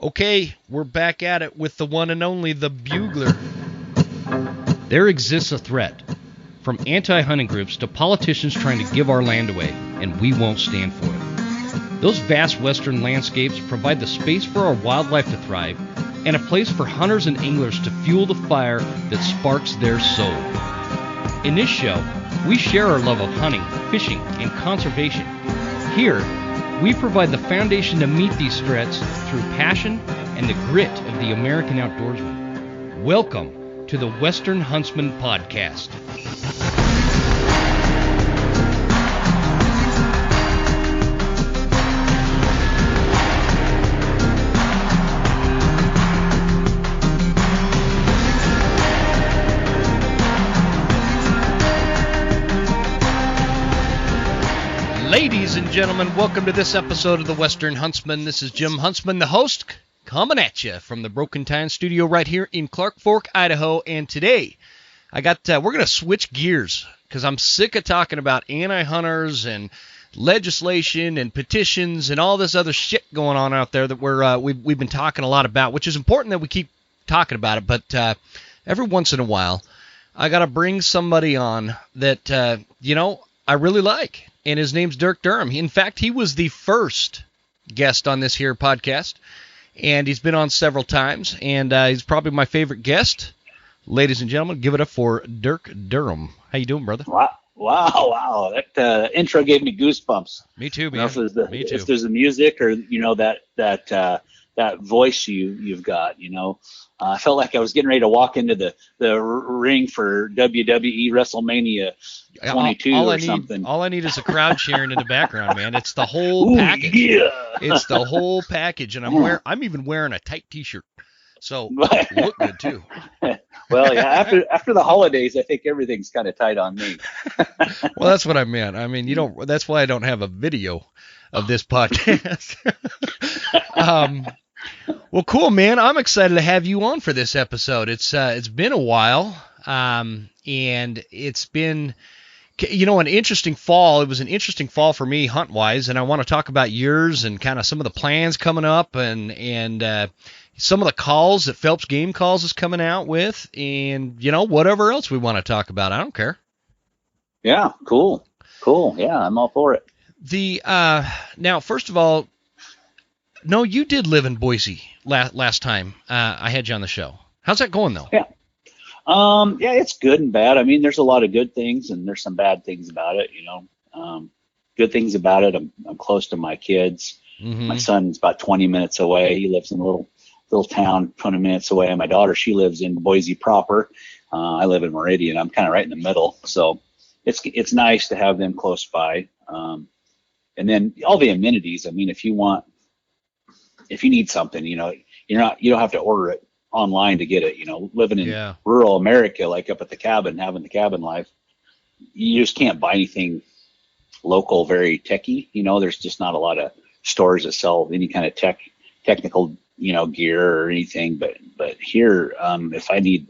Okay, we're back at it with the one and only, the Bugler. There exists a threat, from anti-hunting groups to politicians trying to give our land away, and we won't stand for it. Those vast western landscapes provide the space for our wildlife to thrive, and a place for hunters and anglers to fuel the fire that sparks their soul. In this show, we share our love of hunting, fishing, and conservation. Here, we provide the foundation to meet these threats through passion and the grit of the American outdoorsman. Welcome to the Western Huntsman podcast. Ladies and gentlemen, welcome to this episode of the Western Huntsman. This is Jim Huntsman, the host, coming at you from the Broken Time studio right here in Clark Fork, Idaho. And today, we're going to switch gears because I'm sick of talking about anti-hunters and legislation and petitions and all this other shit going on out there that we've been talking a lot about, which is important that we keep talking about it. But every once in a while, I got to bring somebody on that I really like. And his name's Dirk Durham. In fact, he was the first guest on this here podcast, and he's been on several times, and he's probably my favorite guest. Ladies and gentlemen, give it up for Dirk Durham. How you doing, brother? Wow. That intro gave me goosebumps. Me too, man. Me too. If there's the music or, that voice you've got, I felt like I was getting ready to walk into the ring for WWE WrestleMania 22 or something. All I need is a crowd cheering in the background, man. It's the whole package. Yeah. It's the whole package, and I'm even wearing a tight T-shirt, so look good too. Well, yeah. After the holidays, I think everything's kind of tight on me. Well, that's what I meant. I mean, that's why I don't have a video of this podcast. Well, cool, man. I'm excited to have you on for this episode. It's been a while, and it's been, an interesting fall. It was an interesting fall for me hunt-wise, and I want to talk about yours and kind of some of the plans coming up and some of the calls that Phelps Game Calls is coming out with, and, whatever else we want to talk about. I don't care. Yeah, cool. Yeah, I'm all for it. Now, first of all, no, you did live in Boise last time I had you on the show. How's that going, though? Yeah. Yeah, it's good and bad. I mean, there's a lot of good things and there's some bad things about it, Good things about it, I'm close to my kids. Mm-hmm. My son's about 20 minutes away. He lives in a little town 20 minutes away. And my daughter, she lives in Boise proper. I live in Meridian. I'm kind of right in the middle. So it's nice to have them close by. And then all the amenities. I mean, if you need something, you don't have to order it online to get it, living in rural America, like up at the cabin, having the cabin life, you just can't buy anything local, very techy. There's just not a lot of stores that sell any kind of technical, gear or anything. But here, if I need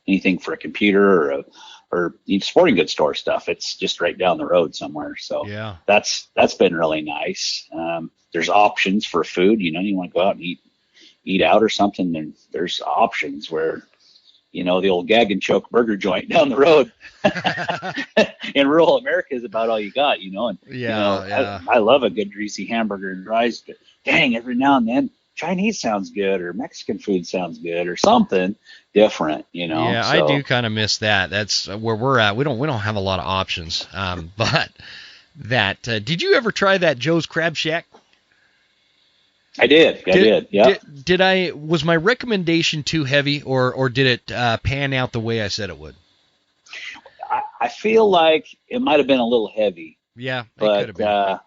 anything for a computer or sporting goods store stuff, it's just right down the road somewhere. So that's been really nice. There's options for food. You want to go out and eat out or something, then there's options where, the old gag and choke burger joint down the road in rural America is about all you got, I love a good greasy hamburger and fries, but dang, every now and then Chinese sounds good or Mexican food sounds good or something different, Yeah, so, I do kind of miss that. That's where we're at. We don't have a lot of options. But did you ever try that Joe's Crab Shack? I did. Yeah. Was my recommendation too heavy or did it pan out the way I said it would? I feel like it might have been a little heavy. Yeah, but, it could have been.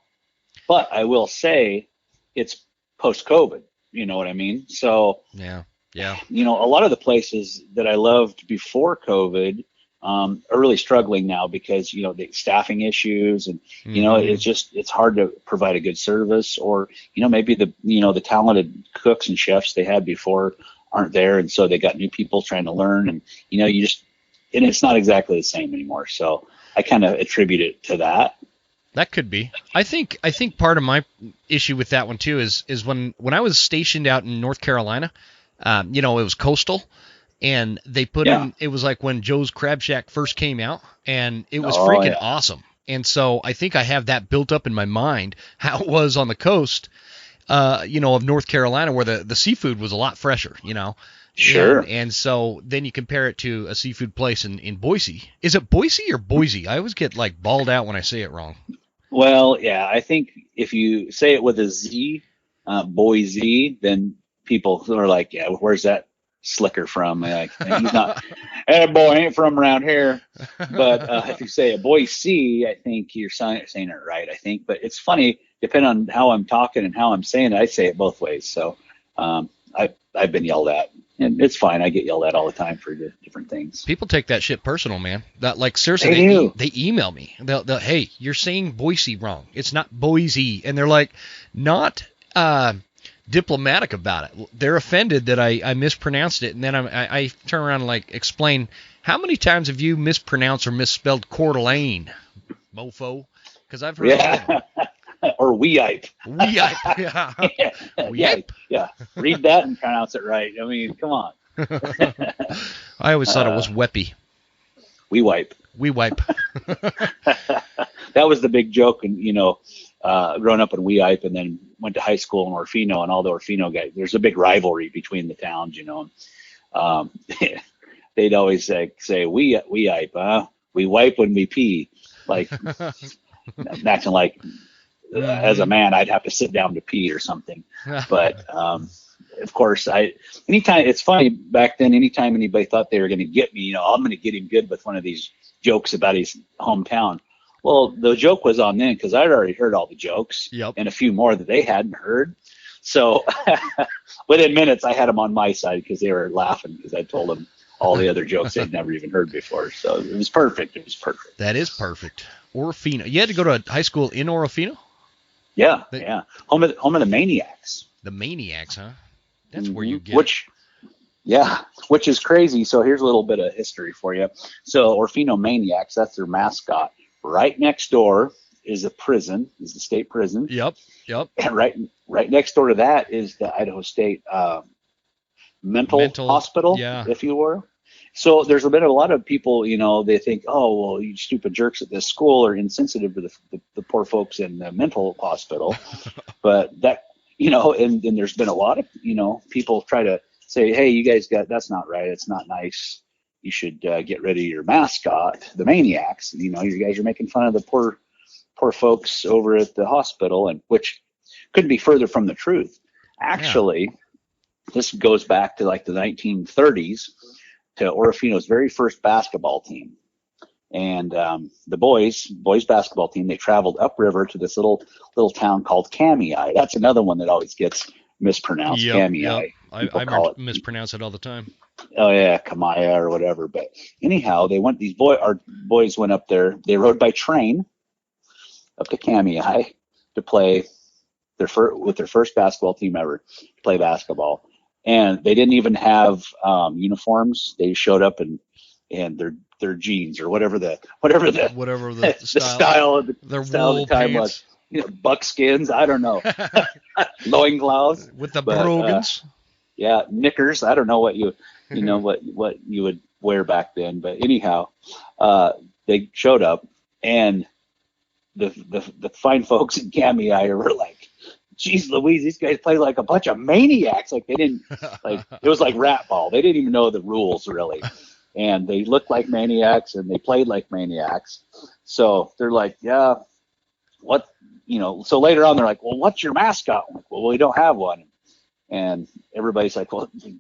But I will say it's post-COVID. You know what I mean? So, yeah. A lot of the places that I loved before COVID are really struggling now because, the staffing issues and, it's hard to provide a good service or, maybe the talented cooks and chefs they had before aren't there. And so they got new people trying to learn and, and it's not exactly the same anymore. So I kind of attribute it to that. That could be. I think part of my issue with that one too is when I was stationed out in North Carolina, it was coastal, and they put in, it was like when Joe's Crab Shack first came out, and it was freaking awesome. And so I think I have that built up in my mind how it was on the coast, of North Carolina, where the seafood was a lot fresher, Sure. And so then you compare it to a seafood place in Boise. Is it Boise or Boise? I always get like balled out when I say it wrong. Well, yeah, I think if you say it with a Z, Boise, then people are like, yeah, where's that slicker from? Like, he's not, that boy ain't from around here. But if you say a Boise, I think you're saying it right, I think. But it's funny, depending on how I'm talking and how I'm saying it, I say it both ways. So I've been yelled at. And it's fine. I get yelled at all the time for different things. People take that shit personal, man. That, like, seriously, they email me. They'll, hey, you're saying Boise wrong. It's not Boise. And they're like, not diplomatic about it. They're offended that I mispronounced it. And then I turn around and, like, explain, how many times have you mispronounced or misspelled Coeur d'Alene, mofo? Because I've heard all of them. Or Weeyipe. Weeyipe, yeah. Weeyipe. Yeah. Read that and pronounce it right. I mean, come on. I always thought it was Weppy. Weeyipe. Weeyipe. That was the big joke, and growing up in Weeyipe, and then went to high school in Orfino, and all the Orfino guys. There's a big rivalry between the towns, They'd always say, Weeyipe, huh? We wipe when we pee, like acting like. As a man, I'd have to sit down to pee or something. But of course, anytime, it's funny, back then, anytime anybody thought they were going to get me, I'm going to get him good with one of these jokes about his hometown. Well, the joke was on them because I'd already heard all the jokes and a few more that they hadn't heard. So within minutes, I had them on my side because they were laughing because I told them all the other jokes they'd never even heard before. So it was perfect. It was perfect. That is perfect. Orofino. You had to go to high school in Orofino? Yeah. Home of the Maniacs. The Maniacs, huh? That's where you get which is crazy. So here's a little bit of history for you. So Orofino Maniacs, that's their mascot. Right next door is a prison, is the state prison. Yep. And right next door to that is the Idaho State mental hospital, if you were. So there's been a lot of people, they think, oh, well, you stupid jerks at this school are insensitive to the poor folks in the mental hospital. But that, and there's been a lot of, people try to say, hey, you guys that's not right. It's not nice. You should get rid of your mascot, the Maniacs. You guys are making fun of the poor folks over at the hospital, and which couldn't be further from the truth. Actually, this goes back to like the 1930s. To Orofino's very first basketball team. And the boys basketball team, they traveled upriver to this little town called Kamei. That's another one that always gets mispronounced, Kamei. I mispronounce it all the time. Oh, yeah, Kamaya or whatever. But anyhow, our boys went up there. They rode by train up to Kamei to play with their first basketball team ever, to play basketball. And they didn't even have uniforms. They showed up in their jeans or whatever the style of the time was. Buckskins. I don't know. Loincloths with the brogans. Knickers. I don't know what what you would wear back then. But anyhow, they showed up, and the fine folks in Kamei were like, geez Louise, these guys play like a bunch of maniacs. Like they didn't, like it was like rat ball. They didn't even know the rules really. And they looked like maniacs and they played like maniacs. So they're like, yeah, what, so later on they're like, well, what's your mascot? I'm like, well, we don't have one. And everybody's like, well, you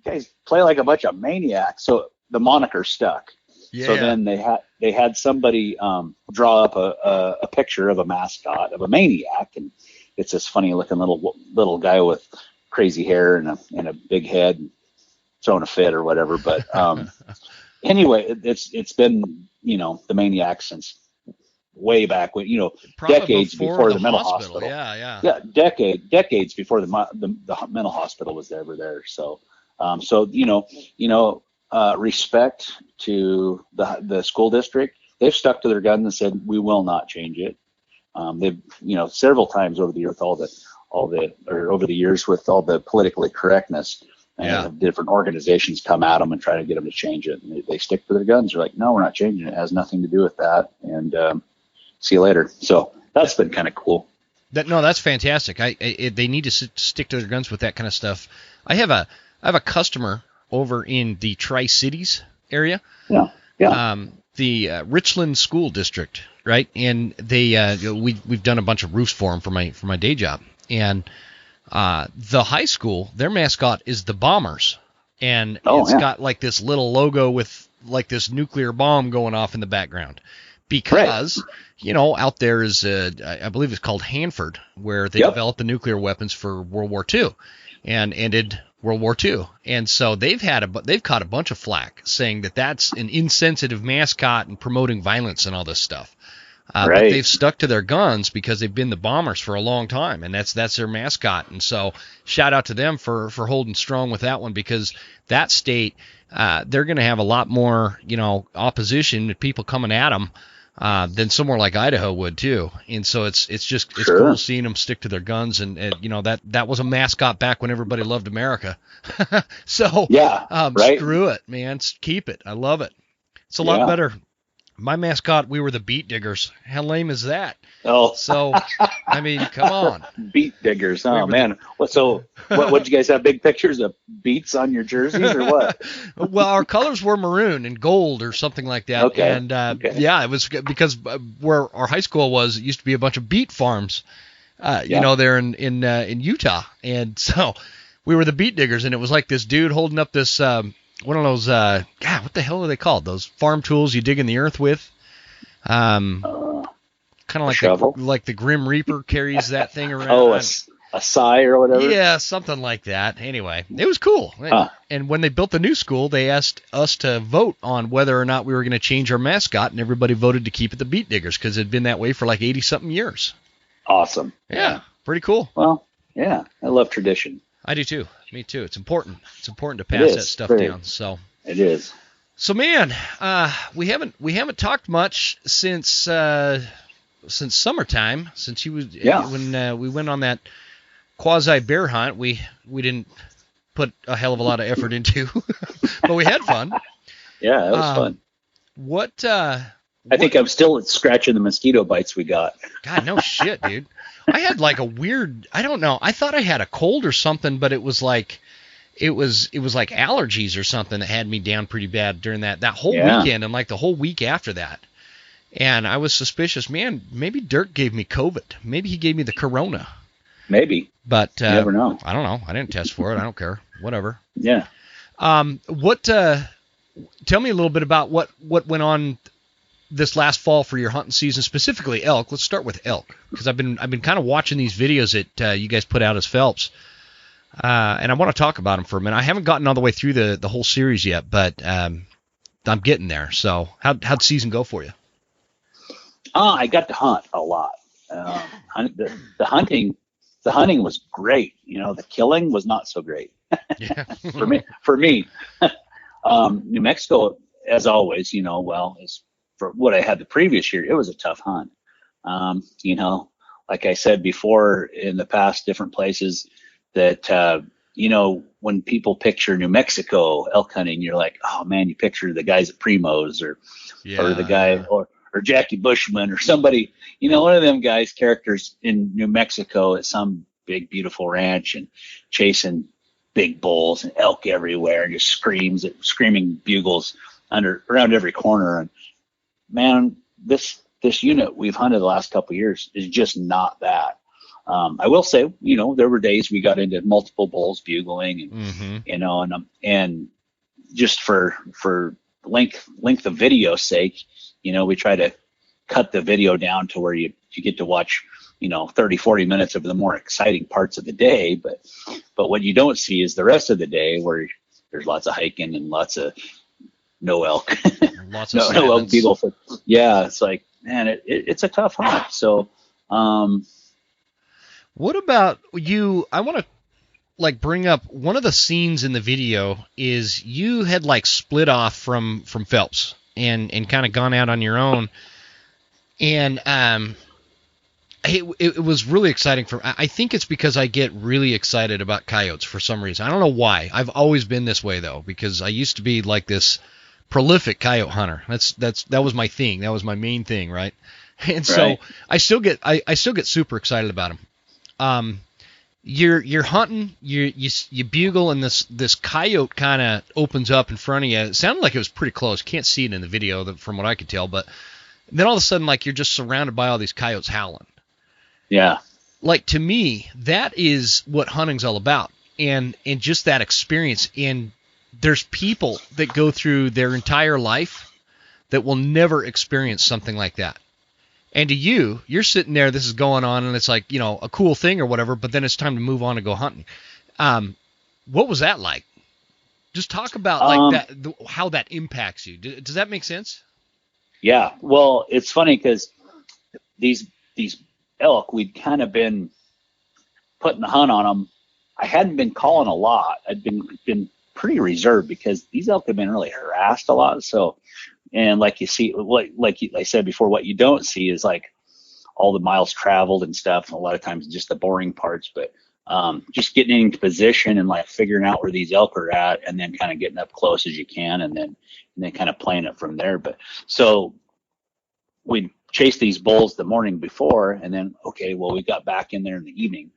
guys play like a bunch of maniacs. So the moniker stuck. Yeah. So then they had somebody draw up a picture of a mascot of a maniac, and it's this funny looking little guy with crazy hair and a big head and throwing a fit or whatever. But anyway, it's been the Maniac since way back when decades before the mental hospital. Yeah, decades before the mental hospital was ever there. So respect to the school district. They've stuck to their guns and said we will not change it. They've, several times over the year with over the years with all the politically correctness, different organizations come at them and try to get them to change it. And they stick to their guns. They're like, no, we're not changing it. It has nothing to do with that. And see you later. So that's been kind of cool. That's fantastic. They need to stick to their guns with that kind of stuff. I have a customer over in the Tri-Cities area. Yeah. Yeah. The Richland School District, right? And they we've done a bunch of roofs for them for my day job. And the high school, their mascot is the Bombers, and it's got like this little logo with like this nuclear bomb going off in the background. Because out there is I believe it's called Hanford, where they developed the nuclear weapons for World War II and ended World War II. And so they've caught a bunch of flack saying that that's an insensitive mascot and promoting violence and all this stuff. But they've stuck to their guns because they've been the Bombers for a long time, and that's their mascot. And so shout out to them for holding strong with that one, because that state, they're going to have a lot more, opposition, people coming at them than somewhere like Idaho would too. And so it's cool seeing them stick to their guns, and that was a mascot back when everybody loved America. So screw it, man, keep it. I love it. It's a lot better. My mascot, we were the Beat Diggers. How lame is that? Oh, so I mean, come on, Beat Diggers. Oh man, what did you guys have? Big pictures of beats on your jerseys or what? Well, our colors were maroon and gold or something like that. Okay. And it was because where our high school was, it used to be a bunch of beet farms, there in Utah, and so we were the Beat Diggers, and it was like this dude holding up this. One of those, what the hell are they called? Those farm tools you dig in the earth with. Kind of like the Grim Reaper carries that thing around. Oh, a sigh or whatever? Yeah, something like that. Anyway, it was cool. And when they built the new school, they asked us to vote on whether or not we were going to change our mascot, and everybody voted to keep it the Beat Diggers because it had been that way for like 80-something years. Awesome. Yeah, pretty cool. Well, yeah, I love tradition. I do too. Me too. It's important. It's important to pass that stuff down. So it is. So man, we haven't talked much since summertime. Since when we went on that quasi bear hunt, we didn't put a hell of a lot of effort into, but we had fun. Yeah, it was fun. What? I think I'm still scratching the mosquito bites we got. God, no shit, dude. I had like a weird, I don't know. I thought I had a cold or something, but it was like allergies or something that had me down pretty bad during that whole weekend and like the whole week after that. And I was suspicious, man, maybe Dirk gave me COVID. Maybe he gave me the corona. Maybe. But you never know. I don't know. I didn't test for it. I don't care. Whatever. Yeah. Tell me a little bit about what went on this last fall for your hunting season, specifically elk. Let's start with elk, because I've been kind of watching these videos that you guys put out as Phelps, and I want to talk about them for a minute. I haven't gotten all the way through the whole series yet, but I'm getting there. So how'd season go for you? I got to hunt a lot. The hunting was great. The killing was not so great. Yeah. for me, New Mexico, as always, is. For what I had the previous year, it was a tough hunt. Like I said before in the past, different places that, when people picture New Mexico elk hunting, you're like, oh man, you picture the guys at Primo's or the guy or Jackie Bushman or somebody, one of them guys characters in New Mexico at some big, beautiful ranch and chasing big bulls and elk everywhere and just screaming bugles around every corner. And man, this unit we've hunted the last couple of years is just not that. I will say, there were days we got into multiple bulls bugling, and and just for length of video sake, we try to cut the video down to where you get to watch 30-40 minutes of the more exciting parts of the day, but what you don't see is the rest of the day where there's lots of hiking and lots of no elk. Lots of no elk bugle. Yeah, it's like, man, it's a tough hunt. So, what about you? I want to bring up one of the scenes in the video is you had split off from Phelps and kind of gone out on your own, and It was really exciting I think it's because I get really excited about coyotes for some reason. I don't know why. I've always been this way though, because I used to be like this prolific coyote hunter. That was my thing. That was my main thing, right? And so I still get super excited about them. You're hunting, you bugle, and this coyote kind of opens up in front of you. It sounded like it was pretty close. Can't see it in the video from what I could tell, but then all of a sudden, like, you're just surrounded by all these coyotes howling. Yeah. Like, to me, that is what hunting's all about, and just that experience. And there's people that go through their entire life that will never experience something like that. And to you're sitting there, this is going on, and it's like, a cool thing or whatever, but then it's time to move on and go hunting. What was that like? Just talk about like that, how that impacts you. Does that make sense? Yeah. Well, it's funny because these elk, we'd kind of been putting the hunt on them. I hadn't been calling a lot. I'd been pretty reserved because these elk have been really harassed a lot. So, and like you see, like I said before, what you don't see is like all the miles traveled and stuff. And a lot of times just the boring parts, but just getting into position and like figuring out where these elk are at, and then kind of getting up close as you can, and then kind of playing it from there. But so we'd chase these bulls the morning before, and then, okay, well, we got back in there in the evening,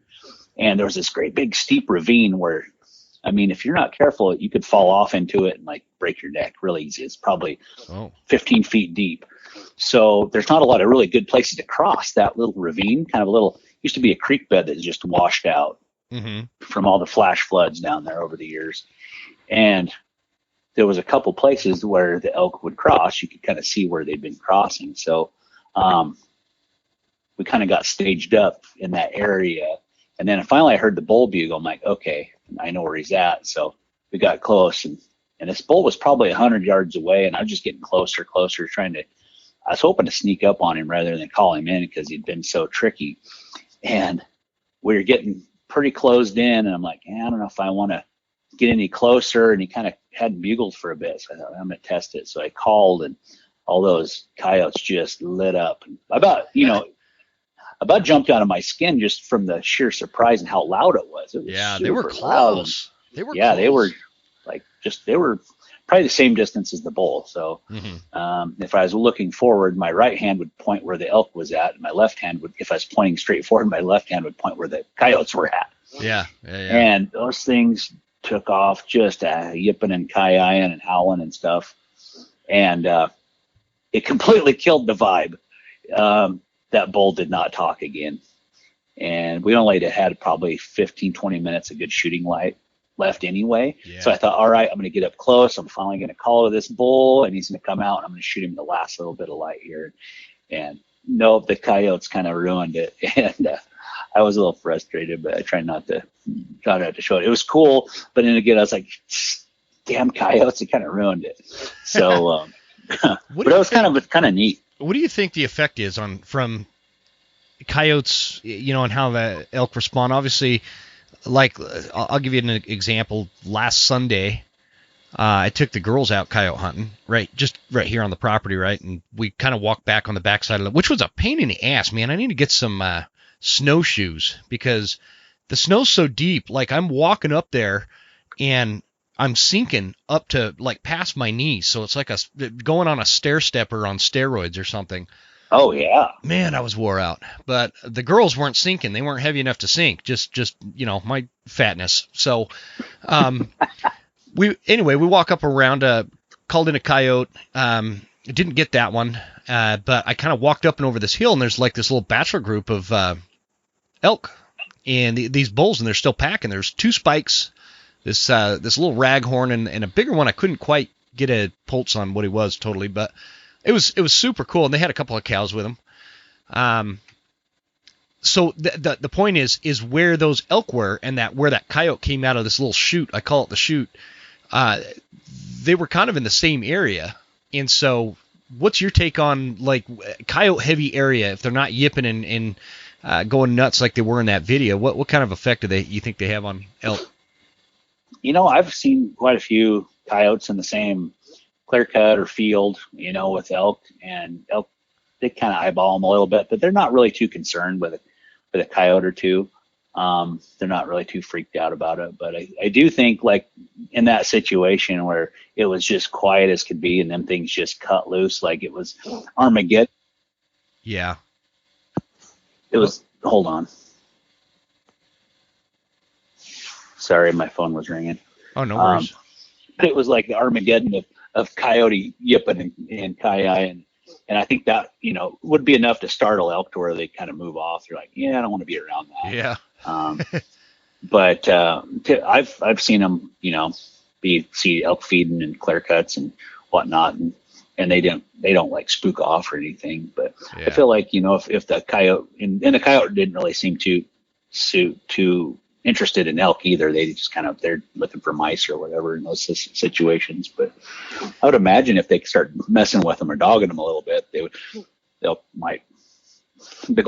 and there was this great big steep ravine where, I mean, if you're not careful, you could fall off into it and like break your neck really easy. It's probably 15 feet deep. So there's not a lot of really good places to cross that little ravine, kind of a little, used to be a creek bed that just washed out from all the flash floods down there over the years. And there was a couple places where the elk would cross. You could kind of see where they'd been crossing. So we kind of got staged up in that area. And then finally I heard the bull bugle. I'm like, okay, I know where he's at. So we got close, and this bull was probably 100 yards away, and I was just getting closer, I was hoping to sneak up on him rather than call him in because he'd been so tricky. And we were getting pretty closed in, and I'm like, I don't know if I want to get any closer. And he kind of hadn't bugled for a bit, so I thought, I'm going to test it. So I called, and all those coyotes just lit up. About jumped out of my skin just from the sheer surprise and how loud it was. It was they were close. They were probably the same distance as the bull. So if I was looking forward, my right hand would point where the elk was at, and my left hand would, if I was pointing straight forward, my left hand would point where the coyotes were at. Yeah. And those things took off just yipping and ki-ying and howling and stuff. And it completely killed the vibe. That bull did not talk again. And we only had probably 15, 20 minutes of good shooting light left anyway. Yeah. So I thought, all right, I'm going to get up close. I'm finally going to call to this bull, and he's going to come out, and I'm going to shoot him the last little bit of light here. And nope, the coyotes kind of ruined it. And I was a little frustrated, but I tried not to show it. It was cool, but then again, I was like, damn coyotes, it kind of ruined it. So, but it was kind of neat. What do you think the effect is from coyotes, and how the elk respond? Obviously, like, I'll give you an example. Last Sunday, I took the girls out coyote hunting, just right here on the property, right? And we kind of walked back on the backside of it, which was a pain in the ass, man. I need to get some snowshoes because the snow's so deep. Like, I'm walking up there and I'm sinking up to like past my knees. So it's like going on a stair stepper on steroids or something. Oh yeah, man, I was wore out. But the girls weren't sinking; they weren't heavy enough to sink. Just my fatness. So, we walk up around, called in a coyote. Didn't get that one, but I kind of walked up and over this hill, and there's like this little bachelor group of elk, and these bulls, and they're still packing. There's two spikes, this little raghorn, and a bigger one. I couldn't quite get a pulse on what he was totally, but it was super cool, and they had a couple of cows with them. So the point is where those elk were, and where that coyote came out of this little chute. I call it the chute. They were kind of in the same area, and so what's your take on like coyote heavy area if they're not yipping and going nuts like they were in that video? What kind of effect do you think they have on elk? I've seen quite a few coyotes in the same clear cut or field, with elk, and elk they kind of eyeball them a little bit, but they're not really too concerned with a coyote or two. They're not really too freaked out about it. But I do think, like, in that situation where it was just quiet as could be and them things just cut loose, like it was Armageddon. Yeah. It was, hold on. Sorry, my phone was ringing. Oh, no worries. But it was like the Armageddon of coyote yipping and coyote, and I think that, you know, would be enough to startle elk to where they kind of move off. They're like, yeah, I don't want to be around that. Yeah. But I've seen them, you know, see elk feeding and clear cuts and whatnot, and they don't like spook off or anything. But yeah. I feel like, you know, if the coyote and the coyote didn't really seem too interested in elk either. They just kind of, they're looking for mice or whatever in those situations. But I would imagine if they start messing with them or dogging them a little bit, big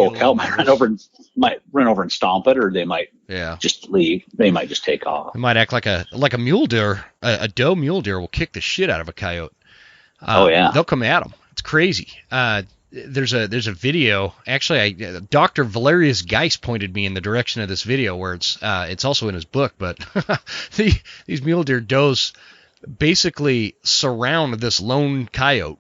old cow might run over and stomp it, or they might just leave. They might just take off. It might act like a mule deer. A doe mule deer will kick the shit out of a coyote. Oh yeah, they'll come at them. It's crazy. There's a video. Actually, Dr. Valerius Geis pointed me in the direction of this video where it's also in his book. But these mule deer does basically surround this lone coyote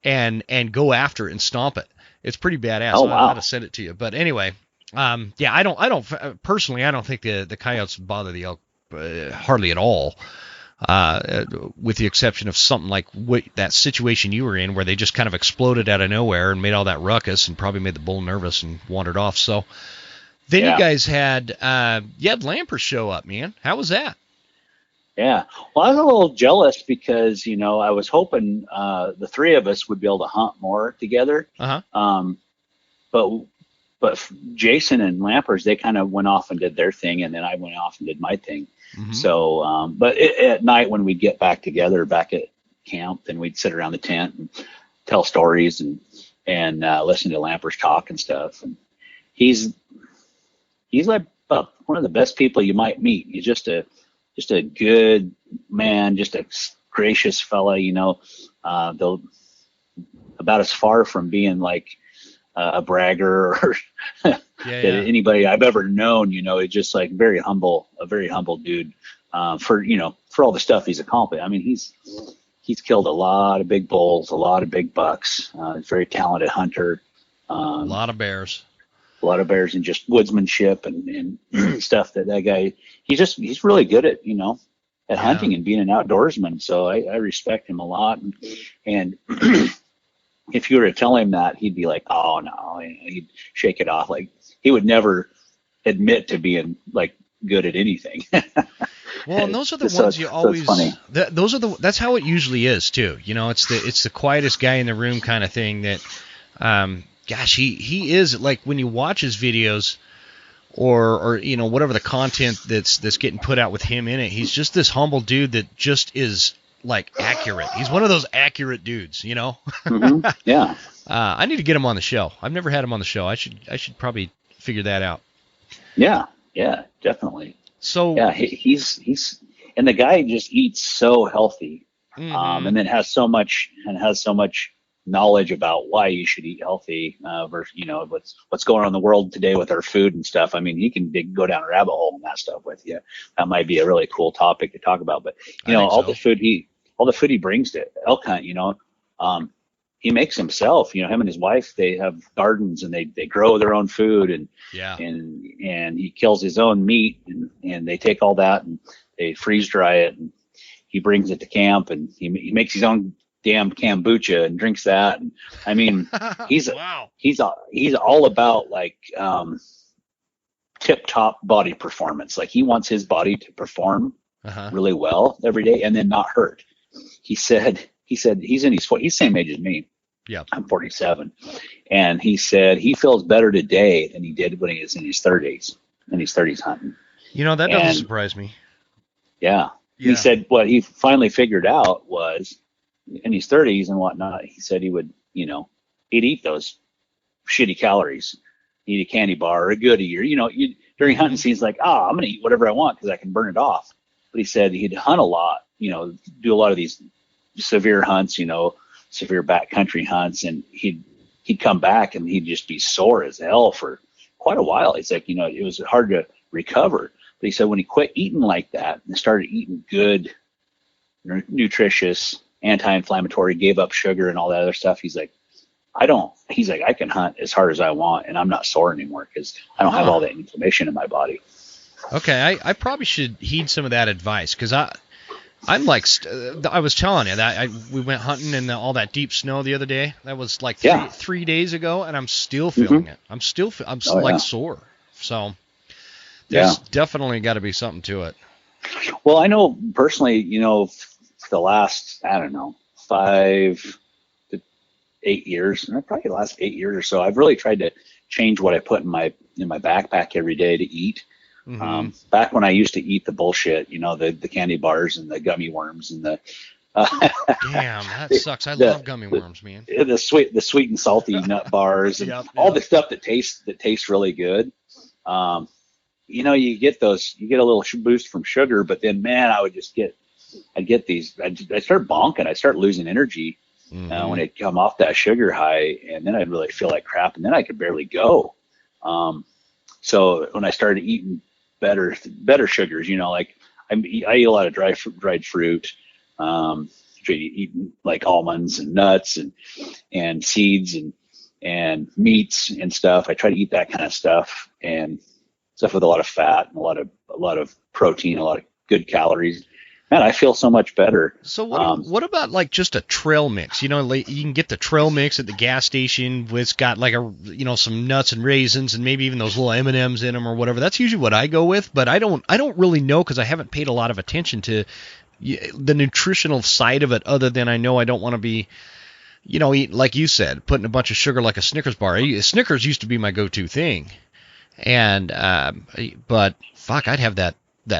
and go after it and stomp it. It's pretty badass. Oh, wow. I gotta send it to you. But anyway, I don't personally. I don't think the coyotes bother the elk hardly at all. With the exception of something like that situation you were in where they just kind of exploded out of nowhere and made all that ruckus and probably made the bull nervous and wandered off. So then you guys had Lampers show up, man. How was that? Yeah. Well, I was a little jealous because, you know, I was hoping the three of us would be able to hunt more together. Uh-huh. But Jason and Lampers, they kind of went off and did their thing, and then I went off and did my thing. Mm-hmm. So, but at night when we'd get back together back at camp, then we'd sit around the tent and tell stories and listen to Lampers talk and stuff. And he's like one of the best people you might meet. He's just a good man, just a gracious fella, you know, about as far from being like a bragger or anybody I've ever known, you know. It's just like a very humble dude, for all the stuff he's accomplished. I mean, he's killed a lot of big bulls, a lot of big bucks. He's a very talented hunter. A lot of bears and just woodsmanship and stuff that guy, he's really good at, you know, at hunting and being an outdoorsman. So I respect him a lot. And if you were to tell him that, he'd be like, oh no, he'd shake it off. Like he would never admit to being like good at anything. Well, and those are the ones you always, that's how it usually is too. You know, it's the quietest guy in the room kind of thing that, gosh, he is like when you watch his videos or you know, whatever the content that's getting put out with him in it, he's just this humble dude that just is like accurate. He's one of those accurate dudes, you know? Mm-hmm. Yeah. I need to get him on the show. I've never had him on the show. I should probably figure that out. Yeah, definitely. So yeah, he's and the guy just eats so healthy, and then has so much knowledge about why you should eat healthy, versus, you know, what's going on in the world today with our food and stuff. I mean, he can go down a rabbit hole on that stuff with you. That might be a really cool topic to talk about. But you know, all the food he brings to elk hunt, you know, he makes himself. You know, him and his wife, they have gardens and they grow their own food, and he kills his own meat, and they take all that and they freeze dry it, and he brings it to camp, and he makes his own damn kombucha and drinks that. And I mean, he's all about like tip top body performance. Like he wants his body to perform really well every day and then not hurt. He said he's in he's the same age as me. Yeah, I'm 47, and he said he feels better today than he did when he was in his 30s hunting. You know, that doesn't surprise me. Yeah. He said what he finally figured out was, in his 30s and whatnot, he said he would, you know, he'd eat those shitty calories, eat a candy bar or a goodie, or, you know, during hunting season, he's like, I'm going to eat whatever I want because I can burn it off. But he said he'd hunt a lot, you know, do a lot of these severe hunts, you know, severe backcountry hunts, and he'd he'd come back and he'd just be sore as hell for quite a while. He's like, it was hard to recover. But he said when he quit eating like that and started eating good, nutritious, anti-inflammatory, gave up sugar and all that other stuff, he's like, I can hunt as hard as I want and I'm not sore anymore because I don't have all that inflammation in my body. Okay, I probably should heed some of that advice because I'm like, I was telling you that we went hunting in all that deep snow the other day. That was like 3 days ago, and I'm still feeling it. I'm sore. So there's definitely got to be something to it. Well, I know personally, the last, I don't know, 5 to 8 years, and probably the last 8 years or so, I've really tried to change what I put in my backpack every day to eat. Mm-hmm. Back when I used to eat the bullshit, the candy bars and the gummy worms and the damn, that sucks. I love gummy worms, man. The sweet and salty nut bars and all the stuff that tastes really good. You get a little boost from sugar, but then man, I'd start bonking. I'd start losing energy when I'd come off that sugar high, and then I'd really feel like crap, and then I could barely go. So when I started eating better sugars, like I eat a lot of dried fruit, eating like almonds and nuts and seeds and meats and stuff. I try to eat that kind of stuff and stuff with a lot of fat and a lot of protein, a lot of good calories. Man, I feel so much better. So what about like just a trail mix? Like you can get the trail mix at the gas station. It's got like some nuts and raisins and maybe even those little M&Ms in them or whatever. That's usually what I go with, but I don't really know because I haven't paid a lot of attention to the nutritional side of it. Other than I know I don't want to be, eat, like you said, putting a bunch of sugar like a Snickers bar. Snickers used to be my go-to thing, and but fuck, I'd have that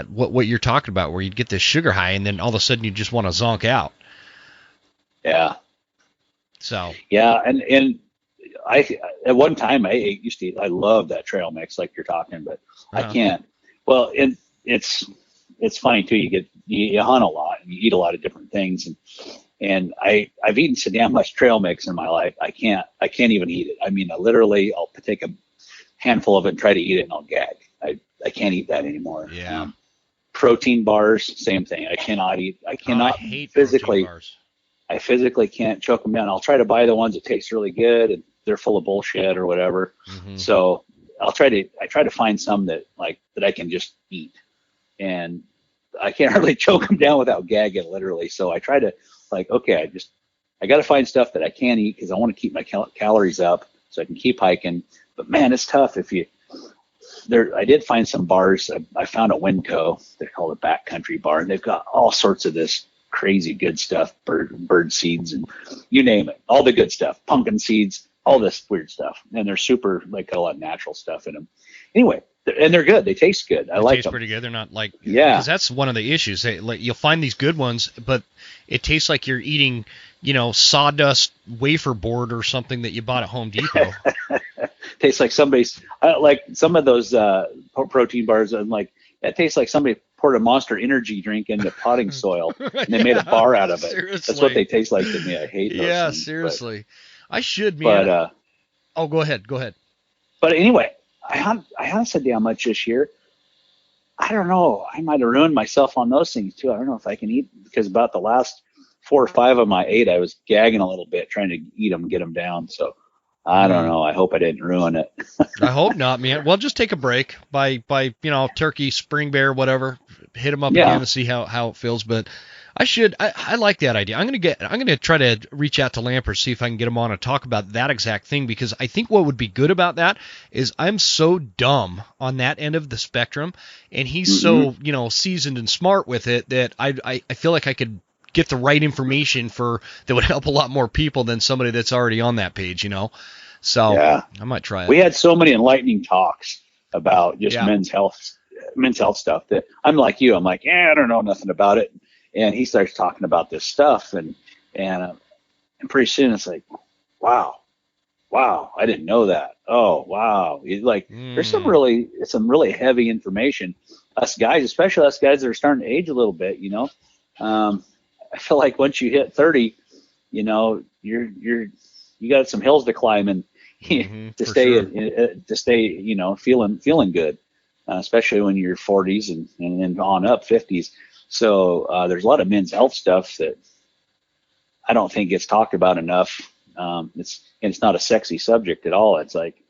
what you're talking about, where you'd get this sugar high and then all of a sudden you just want to zonk out. Yeah. So. Yeah, and I at one time I used to eat. I love that trail mix like you're talking, but I can't. Well, it's funny too. You hunt a lot and you eat a lot of different things, and I've eaten so damn much trail mix in my life. I can't even eat it. I mean, I'll take a handful of it and try to eat it and I'll gag. I can't eat that anymore. Yeah. Protein bars, same thing. I cannot I hate physically. Bars. I physically can't choke them down. I'll try to buy the ones that taste really good and they're full of bullshit or whatever. Mm-hmm. So I try to find some that I can just eat, and I can't really choke them down without gagging, literally. So I try to I got to find stuff that I can eat because I want to keep my calories up so I can keep hiking. But man, it's tough I did find some bars. I found a Winco. They're called a backcountry bar, and they've got all sorts of this crazy good stuff, bird seeds and you name it, all the good stuff, pumpkin seeds, all this weird stuff. And they're super, got a lot of natural stuff in them. Anyway, and they're good. They taste good. I like them. They taste pretty good. They're not because that's one of the issues. You'll find these good ones, but it tastes like you're eating, sawdust wafer board or something that you bought at Home Depot. Tastes like somebody's like some of those protein bars, and that tastes like somebody poured a Monster Energy drink into potting soil and they made a bar out of it. Seriously. That's what they taste like to me. I hate those things, seriously. I should, man. But go ahead. But anyway, I haven't said how much this year. I don't know. I might have ruined myself on those things too. I don't know if I can eat, because about the last 4 or 5 of my 8, I was gagging a little bit trying to eat them, get them down. So I don't know. I hope I didn't ruin it. I hope not, man. Well, just take a break by turkey, spring bear, whatever. Hit them up again and see how it feels. But I like that idea. I'm gonna try to reach out to Lampert, see if I can get him on and talk about that exact thing, because I think what would be good about that is I'm so dumb on that end of the spectrum, and he's so seasoned and smart with it that I feel like I could get the right information that would help a lot more people than somebody that's already on that page, So I might try it. We had so many enlightening talks about just men's health stuff that I'm like you. I'm like, I don't know nothing about it. And he starts talking about this stuff, and pretty soon it's like, wow, I didn't know that. Oh, wow. There's some really heavy information. Us guys, especially us guys that are starting to age a little bit, I feel like once you hit 30, you're you got some hills to climb and to stay, feeling good, especially when you're 40s and then on up 50s. So there's a lot of men's health stuff that I don't think gets talked about enough. It's not a sexy subject at all. It's like,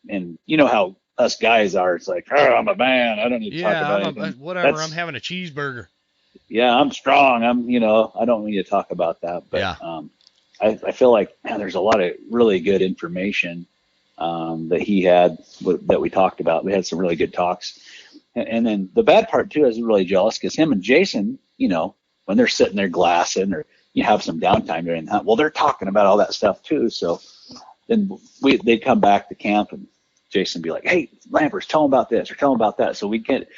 and you know how us guys are. It's like, oh, I'm a man. I don't need to talk about it. Whatever. I'm having a cheeseburger. Yeah, I'm strong. I don't need to talk about that. But I feel like, man, there's a lot of really good information that he had that we talked about. We had some really good talks. And then the bad part too, I was really jealous because him and Jason, when they're sitting there glassing or you have some downtime during that, well, they're talking about all that stuff too. So then they'd come back to camp and Jason would be like, hey, Lampers, tell them about this or tell them about that. So we'd get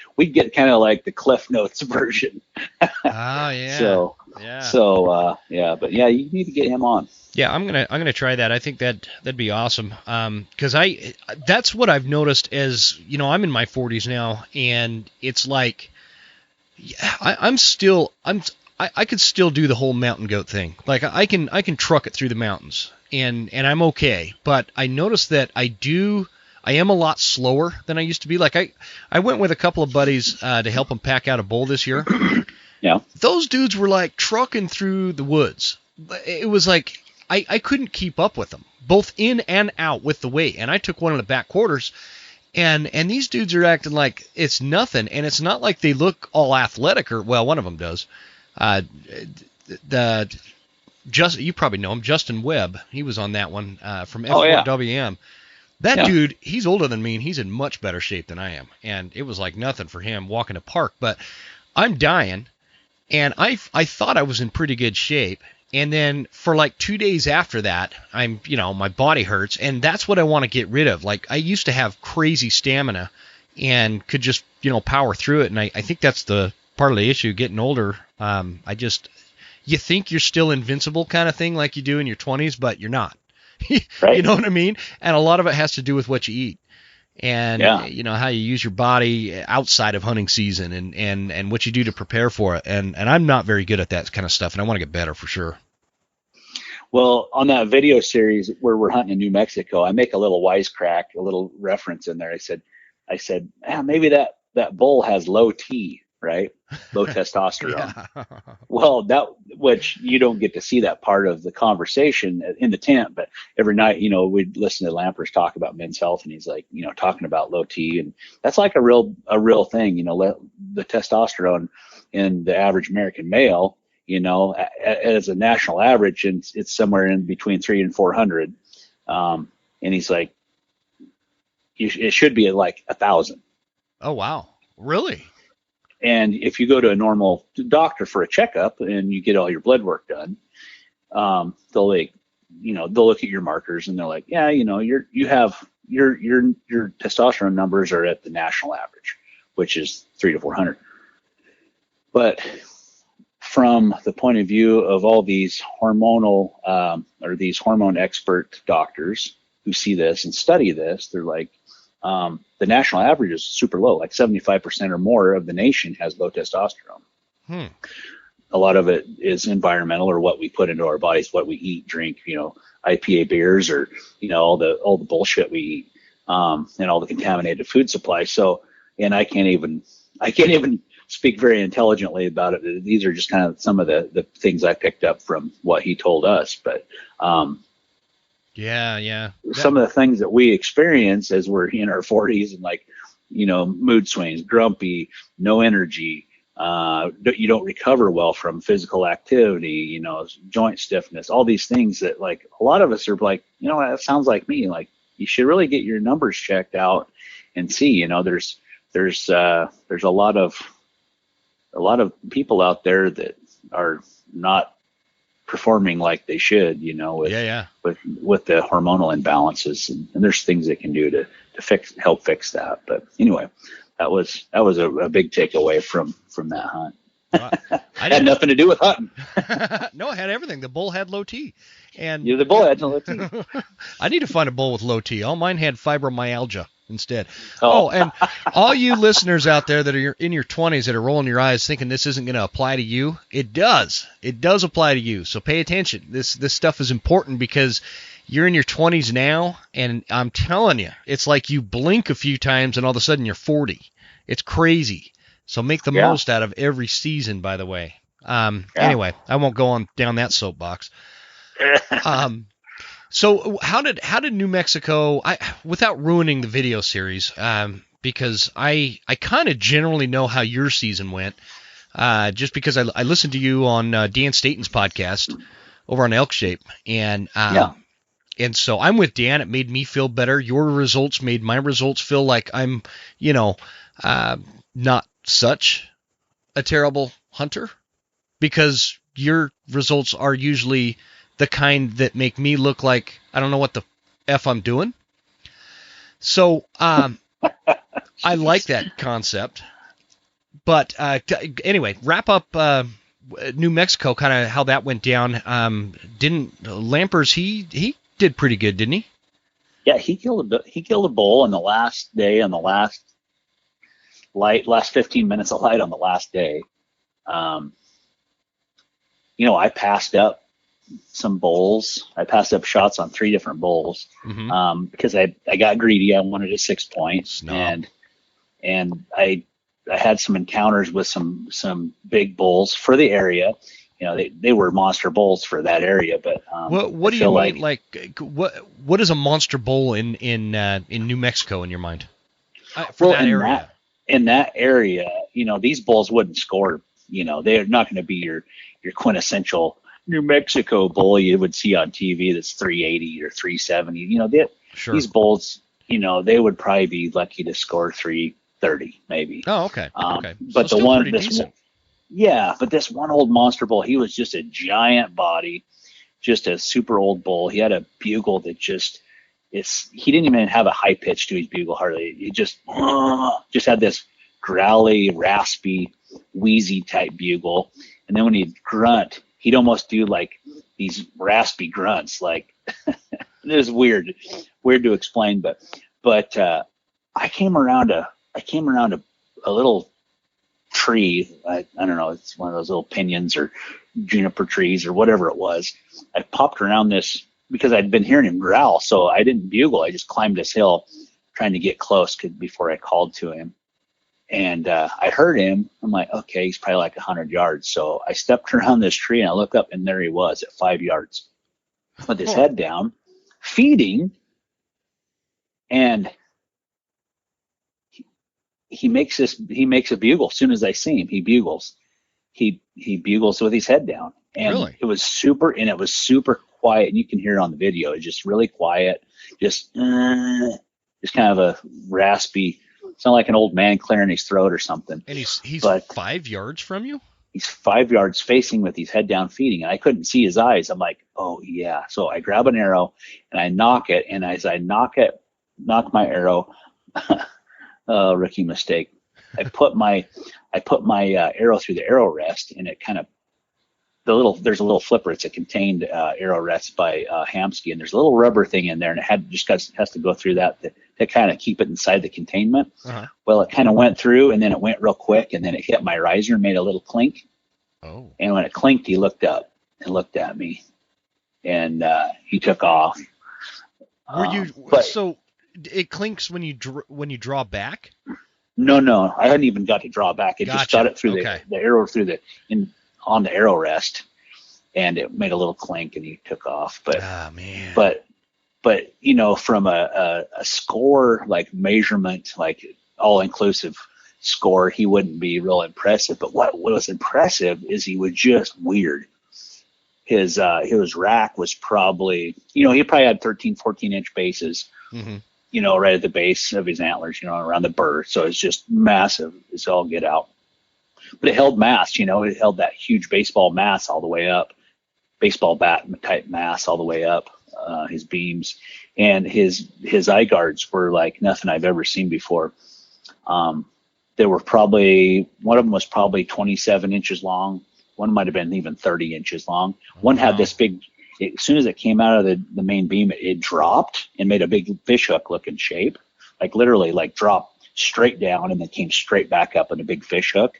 kind of like the Cliff Notes version. Oh, yeah. But yeah, you need to get him on. Yeah, I'm gonna try that. I think that'd be awesome. Because that's what I've noticed as, I'm in my 40s now, and it's like, I could still do the whole mountain goat thing. Like I can truck it through the mountains, and I'm okay. But I noticed that I am a lot slower than I used to be. Like I went with a couple of buddies to help them pack out a bull this year. Yeah. Those dudes were like trucking through the woods. It was like I couldn't keep up with them, both in and out with the weight. And I took one of the back quarters, and these dudes are acting like it's nothing. And it's not like they look all athletic one of them does. You probably know him, Justin Webb. He was on that one from F4WM. That dude, he's older than me, and he's in much better shape than I am. And it was like nothing for him walking a park. But I'm dying, and I thought I was in pretty good shape. And then for like 2 days after that, my body hurts, and that's what I want to get rid of. Like I used to have crazy stamina and could just, power through it. And I think that's the part of the issue, getting older. You think you're still invincible kind of thing like you do in your 20s, but you're not. Right. You know what I mean? And a lot of it has to do with what you eat and, how you use your body outside of hunting season and what you do to prepare for it. And I'm not very good at that kind of stuff, and I want to get better for sure. Well, on that video series where we're hunting in New Mexico, I make a little wisecrack, a little reference in there. I said, maybe that bull has low T, right? Low testosterone. Yeah. Well, which you don't get to see that part of the conversation in the tent, but every night, we'd listen to Lampers talk about men's health, and he's like, talking about low T, and that's like a real thing, the testosterone in the average American male, as a national average, and it's somewhere in between 300 and 400. And he's like, it should be at like 1,000. Oh, wow. Really? And if you go to a normal doctor for a checkup and you get all your blood work done, they'll look at your markers and they're like, yeah, your testosterone numbers are at the national average, which is 300 to 400. But from the point of view of all these hormonal or these hormone expert doctors who see this and study this, they're like, the national average is super low, like 75% or more of the nation has low testosterone. A lot of it is environmental, or what we put into our bodies, what we eat, drink, IPA beers, or, all the bullshit we eat, and all the contaminated food supply. So, and I can't even speak very intelligently about it. These are just kind of some of the things I picked up from what he told us. But, yeah. Some of the things that we experience as we're in our 40s, and like, mood swings, grumpy, no energy, you don't recover well from physical activity, joint stiffness, all these things that, like, a lot of us are like, that sounds like me. Like, you should really get your numbers checked out and see, there's a lot of people out there that are not performing like they should, with the hormonal imbalances, and there's things they can do to help fix that. But anyway, that was a big takeaway from that hunt. I had nothing to do with hunting. No, it had everything. The bull had low T, and the bull had low T. I need to find a bull with low T. All mine had fibromyalgia instead. Oh, and all you listeners out there that are in your 20s that are rolling your eyes thinking this isn't going to apply to you, it does. It does apply to you. So pay attention. This stuff is important because you're in your 20s now, and I'm telling you, it's like you blink a few times and all of a sudden you're 40. It's crazy. So make the most out of every season, by the way. Anyway, I won't go on down that soapbox. So how did New Mexico, without ruining the video series, because I kind of generally know how your season went, just because I listened to you on Dan Staton's podcast over on Elk Shape, and so I'm with Dan. It made me feel better. Your results made my results feel like I'm, not such a terrible hunter, because your results are usually the kind that make me look like I don't know what the F I'm doing. So I like that concept. But anyway, wrap up New Mexico, kind of how that went down. Didn't Lampers, he did pretty good, didn't he? Yeah, he killed a bull on the last day, on the last 15 minutes of light on the last day. I passed up some bulls. I passed up shots on 3 different bulls because I got greedy. I wanted a 6 point, and I had some encounters with some big bulls for the area. They were monster bulls for that area. But what do you mean? Like what is a monster bull in New Mexico in your mind? In that area, these bulls wouldn't score. They're not going to be your quintessential New Mexico bull you would see on TV that's 380 or 370. These bulls, they would probably be lucky to score 330 maybe. Oh, okay. Okay. But so but this one old monster bull, he was just a giant body, just a super old bull. He had a bugle that he didn't even have a high pitch to his bugle hardly. He just had this growly, raspy, wheezy type bugle. And then when he'd grunt, he'd almost do like these raspy grunts. Like it was weird to explain, but I came around a little tree. I don't know. It's one of those little pinions or juniper trees or whatever it was. I popped around this because I'd been hearing him growl. So I didn't bugle. I just climbed this hill trying to get close before I called to him. And I heard him. I'm like, okay, he's probably like 100 yards. So I stepped around this tree and I looked up, and there he was at 5 yards with his head down, feeding. And he makes a bugle. As soon as I see him, he bugles. He bugles with his head down. And really? It was super quiet. And you can hear it on the video. It's just really quiet. Just kind of a raspy. It's not like an old man clearing his throat or something. And he's 5 yards from you? He's 5 yards facing with his head down feeding, and I couldn't see his eyes. I'm like, oh yeah. So I grab an arrow and I knock it, and as I knock my arrow, rookie mistake. I put my arrow through the arrow rest, and it kind of there's a little flipper. It's a contained arrow rest by Hamsky, and there's a little rubber thing in there, and it has to go through that to kind of keep it inside the containment. Uh-huh. Well, it kind of went through, and then it went real quick, and then it hit my riser and made a little clink. Oh. And when it clinked, he looked up and looked at me, and he took off. So it clinks when you draw back? No, I hadn't even got to draw back. It just got it through the arrow on the arrow rest, and it made a little clink, and he took off. But man. But from a score, like measurement, like all inclusive score, he wouldn't be real impressive. But what was impressive is he was just weird. His rack was probably, he probably had 13, 14 inch bases, right at the base of his antlers, around the burr. So it's just massive. It's all get out. But it held mass, it held that huge baseball mass all the way up, baseball bat type mass all the way up, his beams. And his eye guards were like nothing I've ever seen before. They were one of them was probably 27 inches long. One might have been even 30 inches long. One had this big, as soon as it came out of the main beam, it dropped and made a big fish hook looking shape, like literally like dropped straight down and then came straight back up in a big fish hook.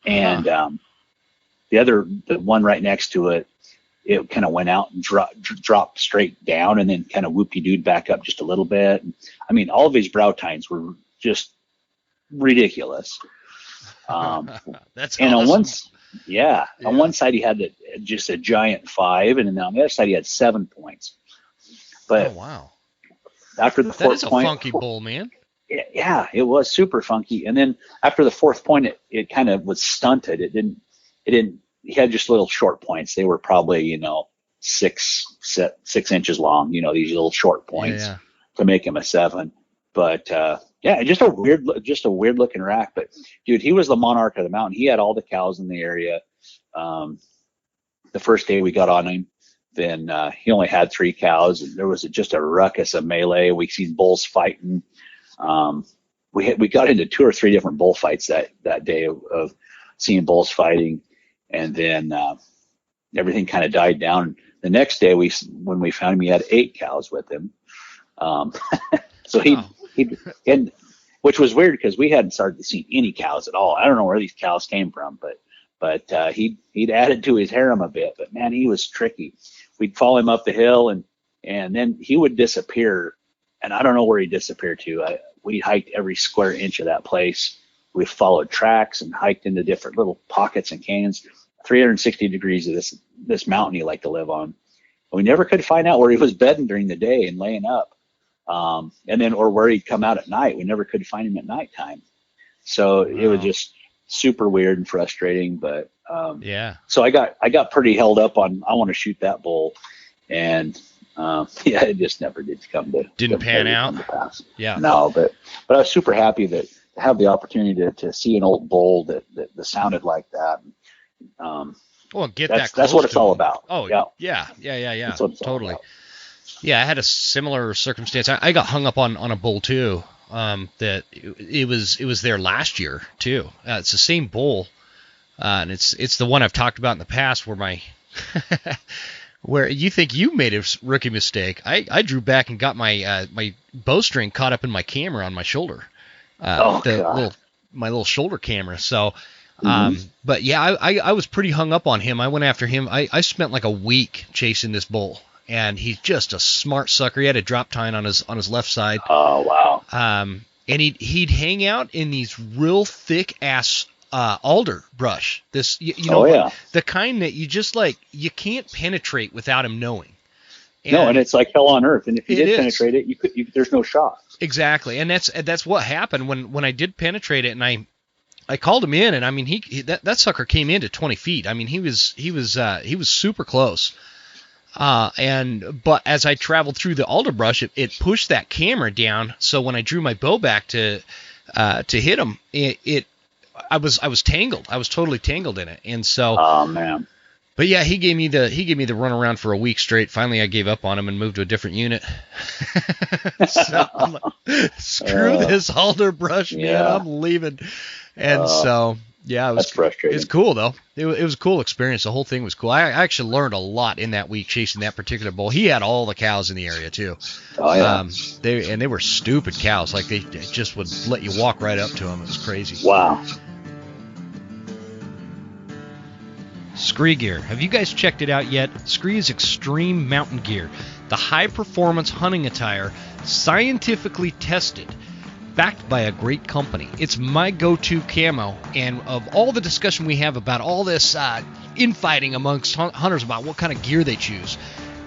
And the one right next to it it kind of went out and dropped straight down, and then kind of whoop-de-dooed back up just a little bit. And, I mean, all of his brow tines were just ridiculous. That's and awesome. On one side he had just a giant 5, and then on the other side he had 7 points. But wow! After the fourth point, that is a funky bull, man. Yeah, it was super funky. And then after the 4th point, it kind of was stunted. It didn't. He had just little short points. They were probably 6 inches long. These little short points to make him a 7. But just a weird looking rack. But dude, he was the monarch of the mountain. He had all the cows in the area. The first day we got on him, then he only had 3 cows, and there was just a ruckus of melee. We seen bulls fighting. We got into 2 or 3 different bullfights that day of seeing bulls fighting, and then everything kind of died down. The next day, when we found him, he had 8 cows with him. So he which was weird because we hadn't started to see any cows at all. I don't know where these cows came from, but he'd added to his harem a bit. But man, he was tricky. We'd follow him up the hill, and then he would disappear, and I don't know where he disappeared to. We hiked every square inch of that place. We followed tracks and hiked into different little pockets and canyons. 360 degrees of this mountain he liked to live on. We never could find out where he was bedding during the day and laying up, or where he'd come out at night. We never could find him at nighttime. So It was just super weird and frustrating. But so I got pretty held up on I want to shoot that bull, and it just never did come to didn't pan out. Yeah, no, but I was super happy to have the opportunity to see an old bull that sounded like that. That's what it's all about. Oh yeah. Totally. Yeah, I had a similar circumstance. I got hung up on a bull too. That it was there last year too. It's the same bull, and it's the one I've talked about in the past where where you think you made a rookie mistake. I drew back and got my bowstring caught up in my camera on my shoulder. My little shoulder camera. So, but yeah, I was pretty hung up on him. I went after him. I spent like a week chasing this bull, and he's just a smart sucker. He had a drop tine on his left side. Oh wow. And he'd hang out in these real thick ass alder brush. This the kind that you just you can't penetrate without him knowing. And it's like hell on earth. And if you did penetrate it, there's no shot. Exactly, and that's what happened when I did penetrate it, and I called him in, and I mean that sucker came into 20 feet. I mean he was super close. But as I traveled through the alder brush, it pushed that camera down. So when I drew my bow back to hit him, I was tangled. I was totally tangled in it, and so. Oh man. But yeah, he gave me the runaround for a week straight. Finally, I gave up on him and moved to a different unit. So I'm like, screw this alder brush, man. I'm leaving. And so yeah, that's frustrating. It's cool though. It was a cool experience. The whole thing was cool. I actually learned a lot in that week chasing that particular bull. He had all the cows in the area too. Oh yeah. They were stupid cows. Like they just would let you walk right up to them. It was crazy. Wow. Scree gear. Have you guys checked it out yet? Scree is extreme mountain gear. The high-performance hunting attire, scientifically tested, backed by a great company. It's my go-to camo, and of all the discussion we have about all this infighting amongst hunters about what kind of gear they choose,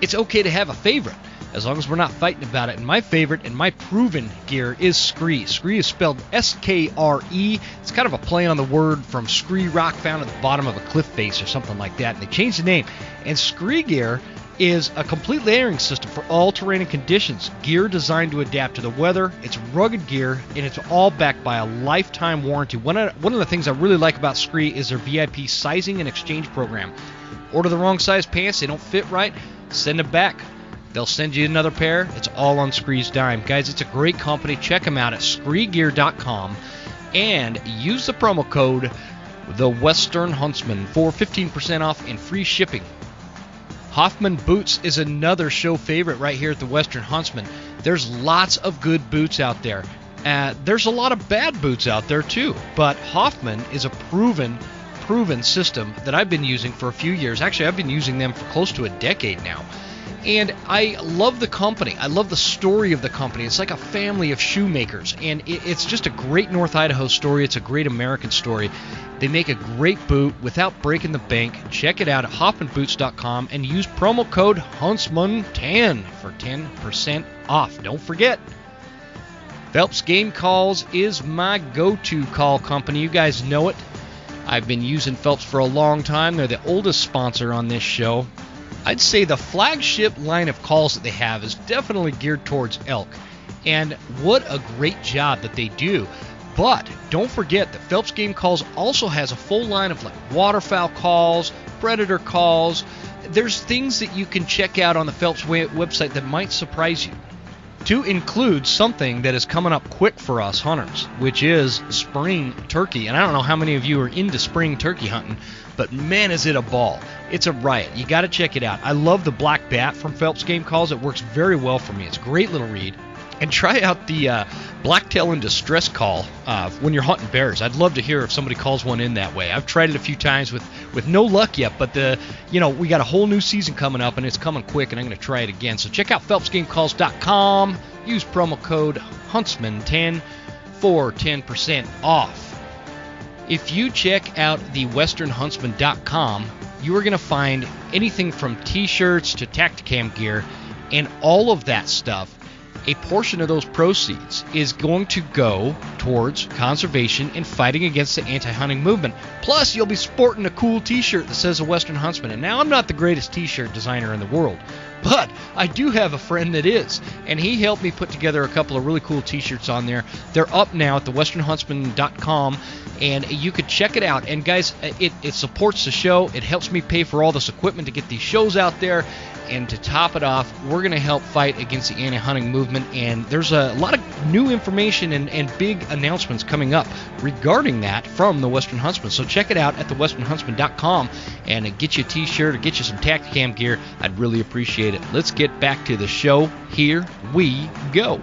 it's okay to have a favorite, as long as we're not fighting about it. And my favorite and my proven gear is Scree. Scree is spelled S-K-R-E. It's kind of a play on the word from scree rock found at the bottom of a cliff face or something like that. And they changed the name. And Scree gear is a complete layering system for all terrain and conditions. Gear designed to adapt to the weather. It's rugged gear, and it's all backed by a lifetime warranty. One of the things I really like about Scree is their VIP sizing and exchange program. Order the wrong size pants, they don't fit right, send them back. They'll send you another pair. It's all on Scree's dime. Guys, it's a great company. Check them out at screegear.com and use the promo code The Western Huntsman for 15% off and free shipping. Hoffman Boots is another show favorite right here at the Western Huntsman. There's lots of good boots out there. There's a lot of bad boots out there too, but Hoffman is a proven proven system that I've been using for a few years. Actually, I've been using them for close to a decade now. And I love the company. I love the story of the company. It's like a family of shoemakers, and it's just a great North Idaho story. It's a great American story. They make a great boot without breaking the bank. Check it out at hoffmanboots.com and use promo code Huntsman10 for 10% off. Don't forget, Phelps Game Calls is my go-to call company. You guys know it. I've been using Phelps for a long time. They're the oldest sponsor on this show. I'd say the flagship line of calls that they have is definitely geared towards elk. And what a great job that they do. But don't forget that Phelps Game Calls also has a full line of like waterfowl calls, predator calls. There's things that you can check out on the Phelps website that might surprise you. To include something that is coming up quick for us hunters, which is spring turkey. And I don't know how many of you are into spring turkey hunting, but man, is it a ball. It's a riot. You got to check it out. I love the black bat from Phelps Game Calls. It works very well for me. It's a great little read. And try out the blacktail in distress call when you're hunting bears. I'd love to hear if somebody calls one in that way. I've tried it a few times with no luck yet, but we got a whole new season coming up, and it's coming quick, and I'm going to try it again. So check out phelpsgamecalls.com. Use promo code Huntsman10 for 10% off. If you check out the westernhuntsman.com, you are going to find anything from t-shirts to Tacticam gear, and all of that stuff. A portion of those proceeds is going to go towards conservation and fighting against the anti-hunting movement. Plus, you'll be sporting a cool t-shirt that says a Western Huntsman. And now, I'm not the greatest t-shirt designer in the world, but I do have a friend that is, and he helped me put together a couple of really cool t-shirts on there. They're up now at the westernhuntsman.com, and you could check it out. And guys, it supports the show. It helps me pay for all this equipment to get these shows out there. And to top it off, we're going to help fight against the anti-hunting movement, and there's a lot of new information and big announcements coming up regarding that from the Western Huntsman. So check it out at thewesternhuntsman.com and get you a t-shirt or get you some Tacticam gear. I'd really appreciate it. Let's get back to the show. Here we go.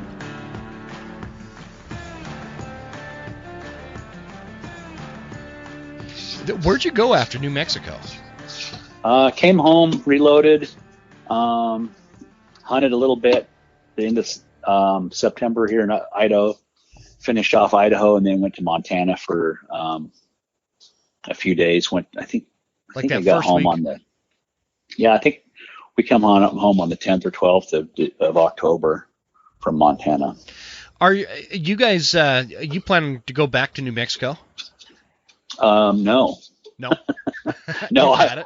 Where'd you go after New Mexico? Came home, reloaded. Hunted a little bit the end of September here in Idaho, finished off Idaho, and then went to Montana for a few days. I think I got home week. I think we come home on the 10th or 12th of October from Montana. Are you guys you planning to go back to New Mexico? No. No. No,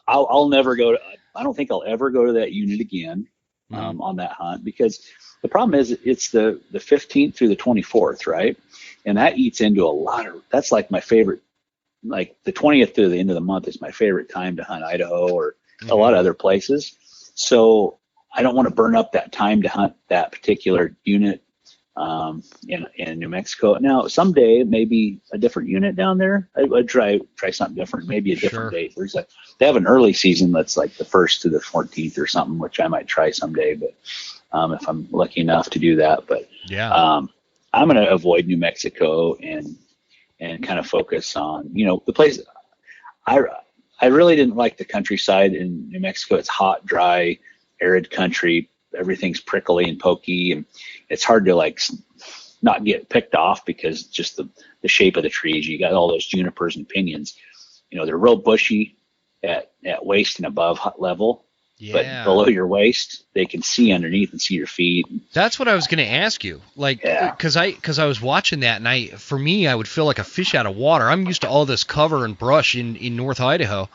I'll never go to. I don't think I'll ever go to that unit again on that hunt, because the problem is it's the 15th through the 24th, right? And that eats into a lot of. That's like my favorite. Like the 20th to the end of the month is my favorite time to hunt Idaho or a lot of other places. So I don't want to burn up that time to hunt that particular unit in New Mexico. Now, someday maybe a different unit down there. I'd try something different, maybe a different date. They have an early season that's like the 1st to the 14th or something, which I might try someday. But if I'm lucky enough to do that, but I'm going to avoid New Mexico and kind of focus on the place. I really didn't like the countryside in New Mexico. It's hot, dry, arid country. Everything's prickly and pokey, and it's hard to not get picked off because just the shape of the trees. You got all those junipers and pinions. They're real bushy at waist and above level, but below your waist, they can see underneath and see your feet. That's what I was going to ask you. Because I was watching that, and for me, I would feel like a fish out of water. I'm used to all this cover and brush in North Idaho,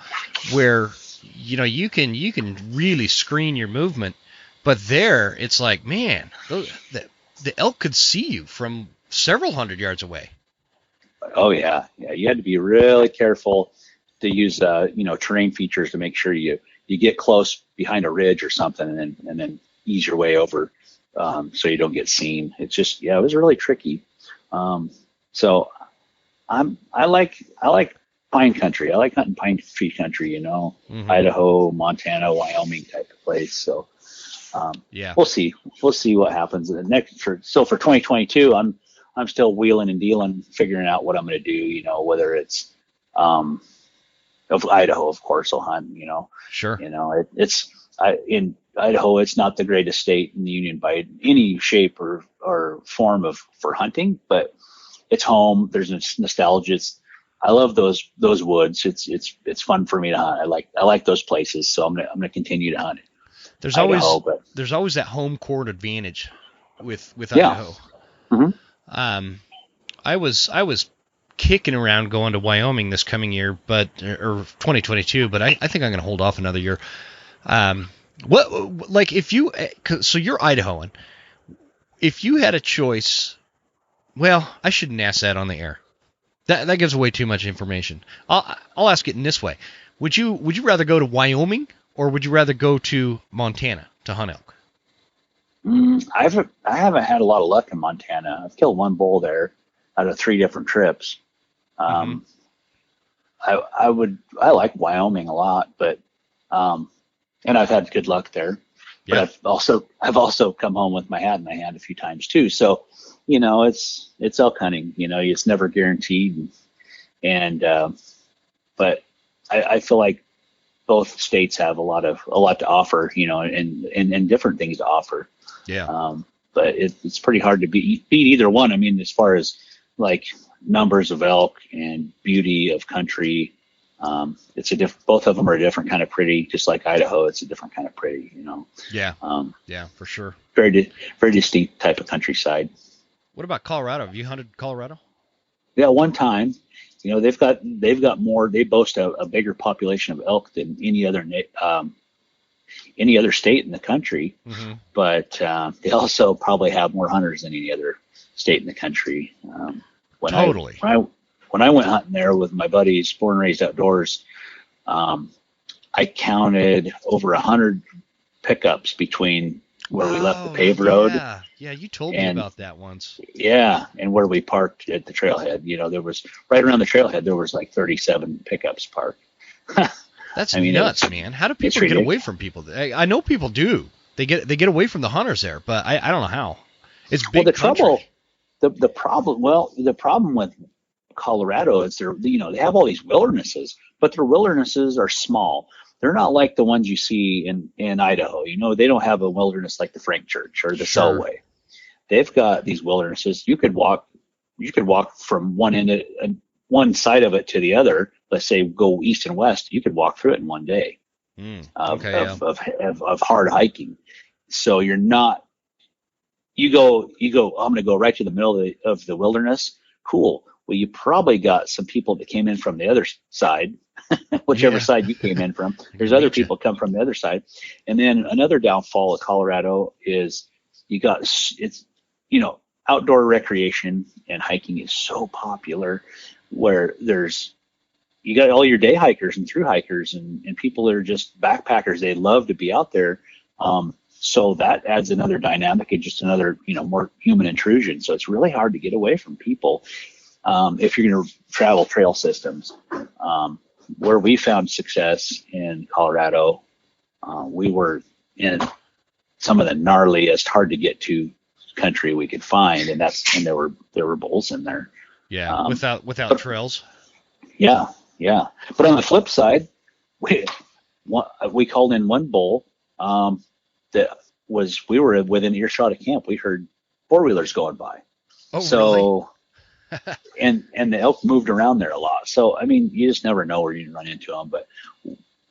where you can really screen your movement. But there, it's like, man, the elk could see you from several hundred yards away. Oh yeah. You had to be really careful to use terrain features to make sure you get close behind a ridge or something, and then ease your way over so you don't get seen. It's just it was really tricky. So I like pine country. I like hunting pine tree country. Idaho, Montana, Wyoming type of place. So. We'll see what happens for 2022. I'm still wheeling and dealing, figuring out what I'm going to do, whether it's of Idaho, of course, will hunt. Sure. In Idaho, it's not the greatest state in the union by any shape or form for hunting, but it's home. There's nostalgia. I love those woods. It's fun for me to hunt. I like those places, so I'm gonna continue to hunt. There's Idaho, always that home court advantage with yeah. Idaho. Mm-hmm. I was kicking around going to Wyoming this coming year, or 2022, but I think I'm going to hold off another year. So you're Idahoan. If you had a choice, well, I shouldn't ask that on the air. That gives away too much information. I'll ask it in this way: Would you rather go to Wyoming or would you rather go to Montana to hunt elk? I haven't had a lot of luck in Montana. I've killed one bull there out of 3 different trips. I like Wyoming a lot, but and I've had good luck there. Yeah. But I've also come home with my hat in my hand a few times too. So, it's elk hunting. It's never guaranteed, but I feel like both states have a lot to offer. And different things to offer. Yeah. But it's pretty hard to beat either one. I mean, as far as like numbers of elk and beauty of country, both of them are a different kind of pretty. Just like Idaho, it's a different kind of pretty. Yeah. Yeah, for sure. Very distinct type of countryside. What about Colorado? Have you hunted Colorado? Yeah, one time. They've got more. They boast a bigger population of elk than any other state in the country. Mm-hmm. But they also probably have more hunters than any other state in the country. When I went hunting there with my buddies, born and raised outdoors, I counted over 100 pickups between where we left the paved road. Yeah, you told me about that once. Yeah, and where we parked at the trailhead. There was right around the trailhead. There was like 37 pickups parked. That's nuts, man. How do people get away from people? I know people do. They get away from the hunters there, but I don't know how. It's big country. The problem with Colorado is they have all these wildernesses, but their wildernesses are small. They're not like the ones you see in Idaho. They don't have a wilderness like the Frank Church or the Selway. They've got these wildernesses. You could walk from one side of it to the other. Let's say go east and west. You could walk through it in one day of hard hiking. So you're not. You go. I'm going to go right to the middle of the wilderness. Cool. Well, you probably got some people that came in from the other side, whichever side you came in from. There's other people come from the other side. And then another downfall of Colorado is outdoor recreation and hiking is so popular where you got all your day hikers and through hikers and people that are just backpackers. They love to be out there. So that adds another dynamic and just another, more human intrusion. So it's really hard to get away from people. If you're going to travel trail systems, where we found success in Colorado, we were in some of the gnarliest, hard to get to country we could find, and there were bulls in there. Yeah, without trails. Yeah. But on the flip side, we called in one bull we were within earshot of camp. We heard 4-wheelers going by. Oh, so. Really? and the elk moved around there a lot. So, you just never know where you run into them. But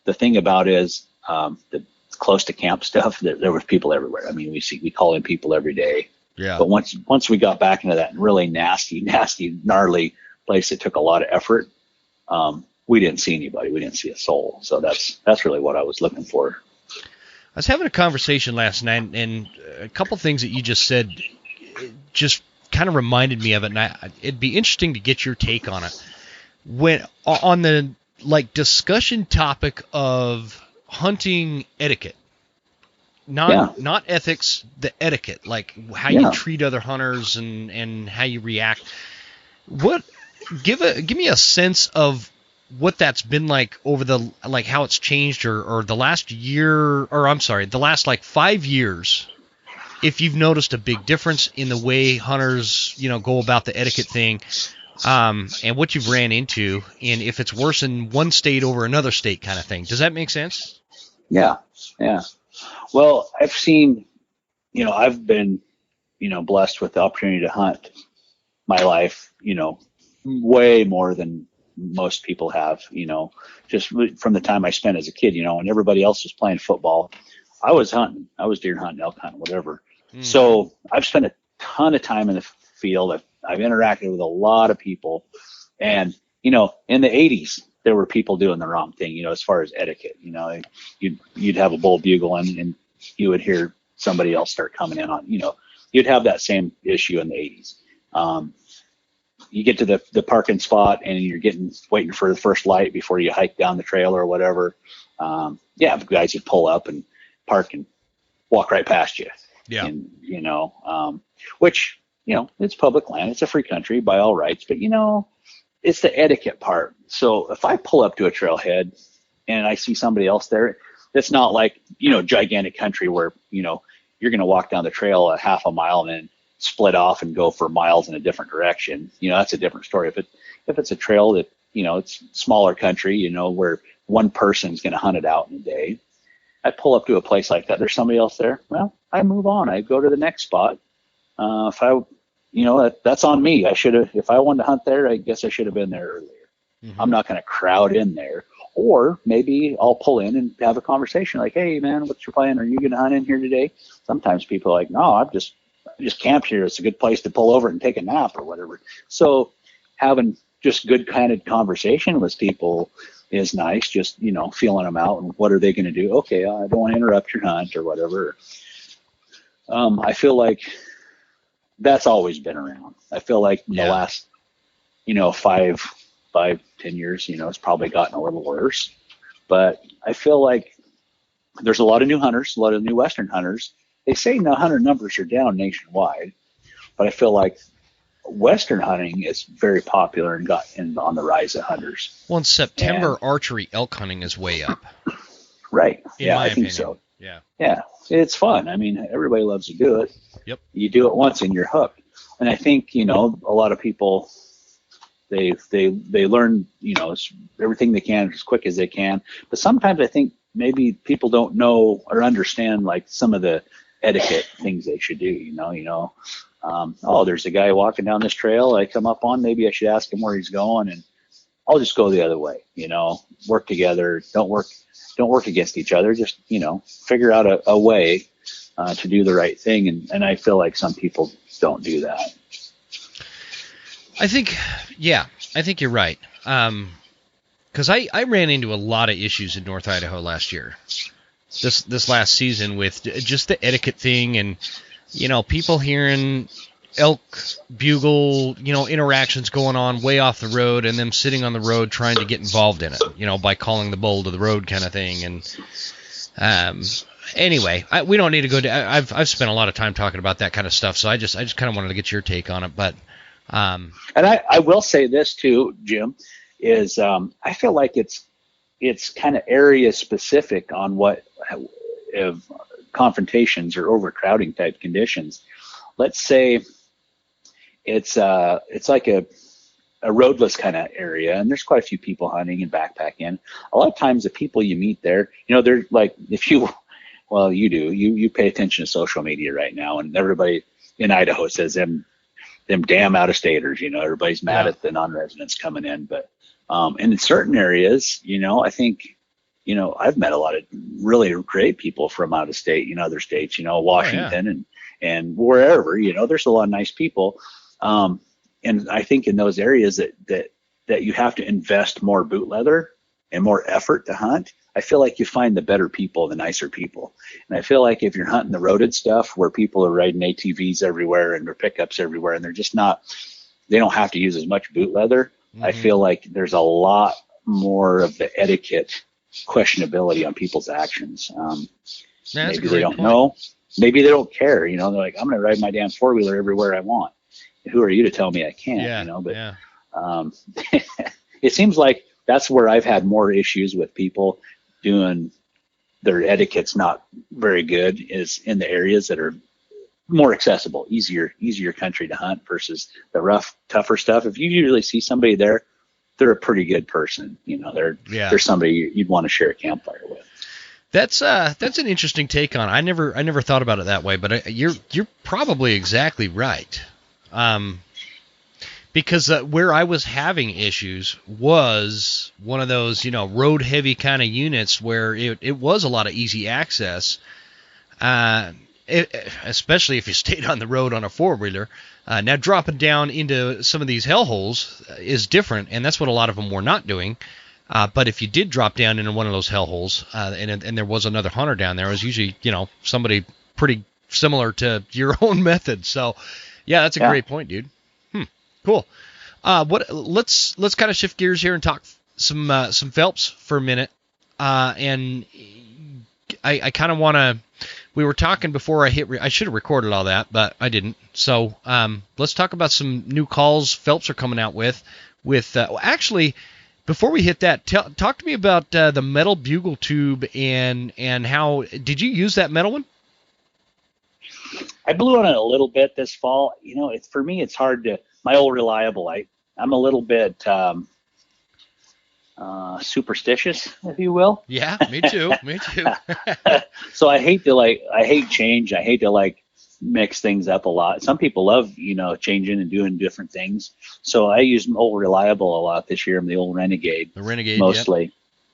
the thing about it is the close to camp stuff, there was people everywhere. We call in people every day. Yeah. But once we got back into that really nasty, gnarly place that took a lot of effort, we didn't see anybody. We didn't see a soul. So that's really what I was looking for. I was having a conversation last night, and a couple things that you just said just kind of reminded me of it, and it'd be interesting to get your take on it. When on the discussion topic of hunting etiquette, not ethics, the etiquette, like how you treat other hunters and how you react. Give me a sense of what that's been like over how it's changed or the last year, or I'm sorry, the last 5 years. If you've noticed a big difference in the way hunters, go about the etiquette thing, and what you've ran into, and if it's worse in one state over another state kind of thing. Does that make sense? Yeah. Well, I've seen, I've been, blessed with the opportunity to hunt my life, way more than most people have, just from the time I spent as a kid, when everybody else was playing football, I was hunting. I was deer hunting, elk hunting, whatever. Mm. So I've spent a ton of time in the field. I've interacted with a lot of people, and, in the 80s, there were people doing the wrong thing, as far as etiquette, you'd have a bull bugle and you would hear somebody else start coming in on, you'd have that same issue in the 80s. You get to the parking spot and you're waiting for the first light before you hike down the trail or whatever. The guys would pull up and park and walk right past you. Yeah. And, which, it's public land. It's a free country by all rights, but, it's the etiquette part. So if I pull up to a trailhead and I see somebody else there, it's not like, gigantic country where, you're going to walk down the trail a half a mile and then split off and go for miles in a different direction. That's a different story. If it's a trail that, it's smaller country, where one person's going to hunt it out in a day, I pull up to a place like that. There's somebody else there. Well, I move on. I go to the next spot. That's on me. If I wanted to hunt there, I guess I should have been there earlier. Mm-hmm. I'm not going to crowd in there. Or maybe I'll pull in and have a conversation like, hey, man, what's your plan? Are you going to hunt in here today? Sometimes people are like, no, I just camped here. It's a good place to pull over and take a nap or whatever. So having just good kind of conversation with people is nice. Just, feeling them out and what are they going to do? Okay, I don't want to interrupt your hunt or whatever. I feel like that's always been around. I feel like in the last, 5-10 years, it's probably gotten a little worse. But I feel like there's a lot of new hunters, a lot of new Western hunters. They say the hunter numbers are down nationwide, but I feel like Western hunting is very popular and on the rise of hunters. Well, in September, archery elk hunting is way up. Right. I think so. Yeah. It's fun. I mean, everybody loves to do it. Yep. You do it once and you're hooked. And I think, a lot of people, they learn, everything they can as quick as they can. But sometimes I think maybe people don't know or understand like some of the etiquette things they should do, there's a guy walking down this trail I come up on, maybe I should ask him where he's going, and I'll just go the other way, work together, don't work against each other, just, figure out a way to do the right thing. And I feel like some people don't do that. I think you're right. Because I ran into a lot of issues in North Idaho last year, this last season, with just the etiquette thing and, people hearing elk bugle, interactions going on way off the road and them sitting on the road trying to get involved in it, by calling the bull to the road kind of thing. And anyway, we don't need to go to. I've spent a lot of time talking about that kind of stuff, so I just kind of wanted to get your take on it. But and I will say this too, Jim, is I feel like it's kind of area specific on what if confrontations or overcrowding type conditions. Let's say it's like a roadless kind of area, and there's quite a few people hunting and backpacking. A lot of times the people you meet there, they're like, you pay attention to social media right now, and everybody in Idaho says them damn out-of-staters, everybody's mad at the non-residents coming in. But in certain areas, I think, I've met a lot of really great people from out of state, other states, Washington and wherever, there's a lot of nice people. And I think in those areas that you have to invest more boot leather and more effort to hunt, I feel like you find the better people, the nicer people. And I feel like if you're hunting the roaded stuff where people are riding ATVs everywhere and their pickups everywhere, and they're just they don't have to use as much boot leather. Mm-hmm. I feel like there's a lot more of the etiquette questionability on people's actions. Maybe they don't know. Maybe they don't care. They're like, I'm going to ride my damn four-wheeler everywhere I want. Who are you to tell me I can't? It seems like that's where I've had more issues with people doing their etiquette's not very good, is in the areas that are more accessible, easier country to hunt versus the rough, tougher stuff. If you usually see somebody there, they're a pretty good person. They're somebody you'd want to share a campfire with. That's an interesting take on it. I never thought about it that way, but you're probably exactly right. Because where I was having issues was one of those, road heavy kind of units where it was a lot of easy access, especially if you stayed on the road on a four-wheeler. Now dropping down into some of these hellholes is different, and that's what a lot of them were not doing. But if you did drop down into one of those hellholes, and there was another hunter down there, it was usually, somebody pretty similar to your own method. So, yeah, that's a great point, dude. Cool. Let's kind of shift gears here and talk some Phelps for a minute. And I kind of want to. We were talking before I hit. I should have recorded all that, but I didn't. So let's talk about some new calls Phelps are coming out with. Actually, before we hit that, talk to me about the metal bugle tube and how did you use that metal one? I blew on it a little bit this fall. For me, it's hard to. My old reliable, I'm a little bit superstitious, if you will. Yeah, me too. So I hate change. I hate to mix things up a lot. Some people love, changing and doing different things. So I use old reliable a lot this year. I'm the old Renegade. The Renegade, mostly.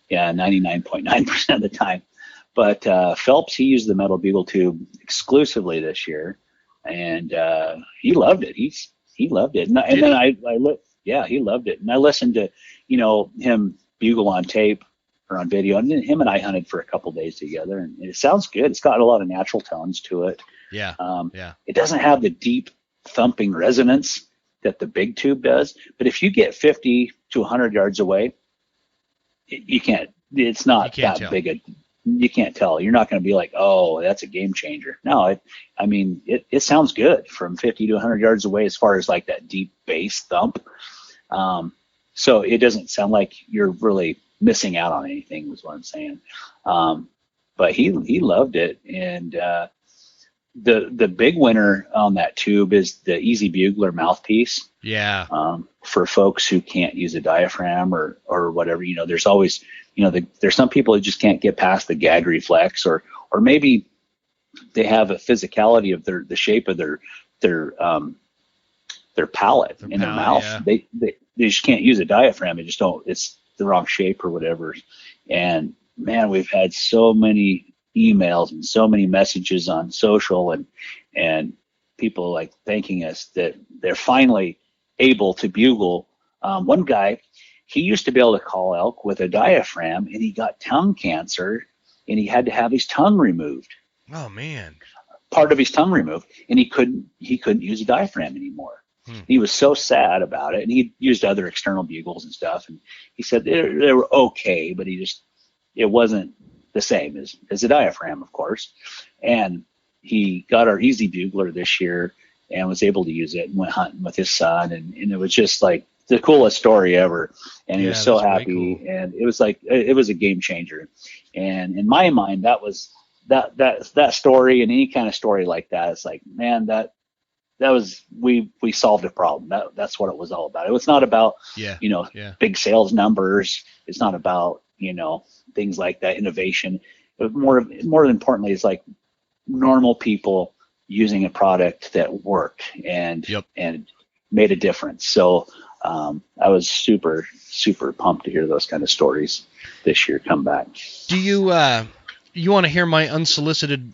Yeah, 99.9% of the time. But Phelps, he used the metal bugle tube exclusively this year, and he loved it. He loved it. And then I he loved it. And I listened to, him bugle on tape or on video. And then him and I hunted for a couple days together, and it sounds good. It's got a lot of natural tones to it. Yeah. It doesn't have the deep thumping resonance that the big tube does. But if you get 50 to 100 yards away, you can't. It's not that big a. You can't tell. You're not going to be like, oh, that's a game changer. No, it sounds good from 50 to 100 yards away as far as that deep bass thump. So it doesn't sound like you're really missing out on anything, was what I'm saying. But he loved it. And the big winner on that tube is the Easy Bugler mouthpiece. Yeah. For folks who can't use a diaphragm or whatever, there's always, there's some people who just can't get past the gag reflex, or maybe they have a physicality of the shape of their palate in their mouth. Yeah. They just can't use a diaphragm. They just don't. It's the wrong shape or whatever. And man, we've had so many emails and so many messages on social and people thanking us that they're finally able to bugle. One guy, he used to be able to call elk with a diaphragm, and he got tongue cancer, and he had to have his tongue removed. Oh man! Part of his tongue removed, and he couldn't use a diaphragm anymore. He was so sad about it, and he used other external bugles and stuff, and he said they were okay, but it wasn't the same as a diaphragm, of course. And he got our Easy Bugler this year and was able to use it and went hunting with his son, and it was just the coolest story ever. And he was so happy, cool. And it was a game changer. And in my mind, that was that story, and any kind of story like that, it's man, that was we solved a problem. That's what it was all about. It was not about big sales numbers. It's not about things like that, innovation. It was more importantly, it's normal people using a product that worked and made a difference. So I was super, super pumped to hear those kind of stories this year come back. Do you want to hear my unsolicited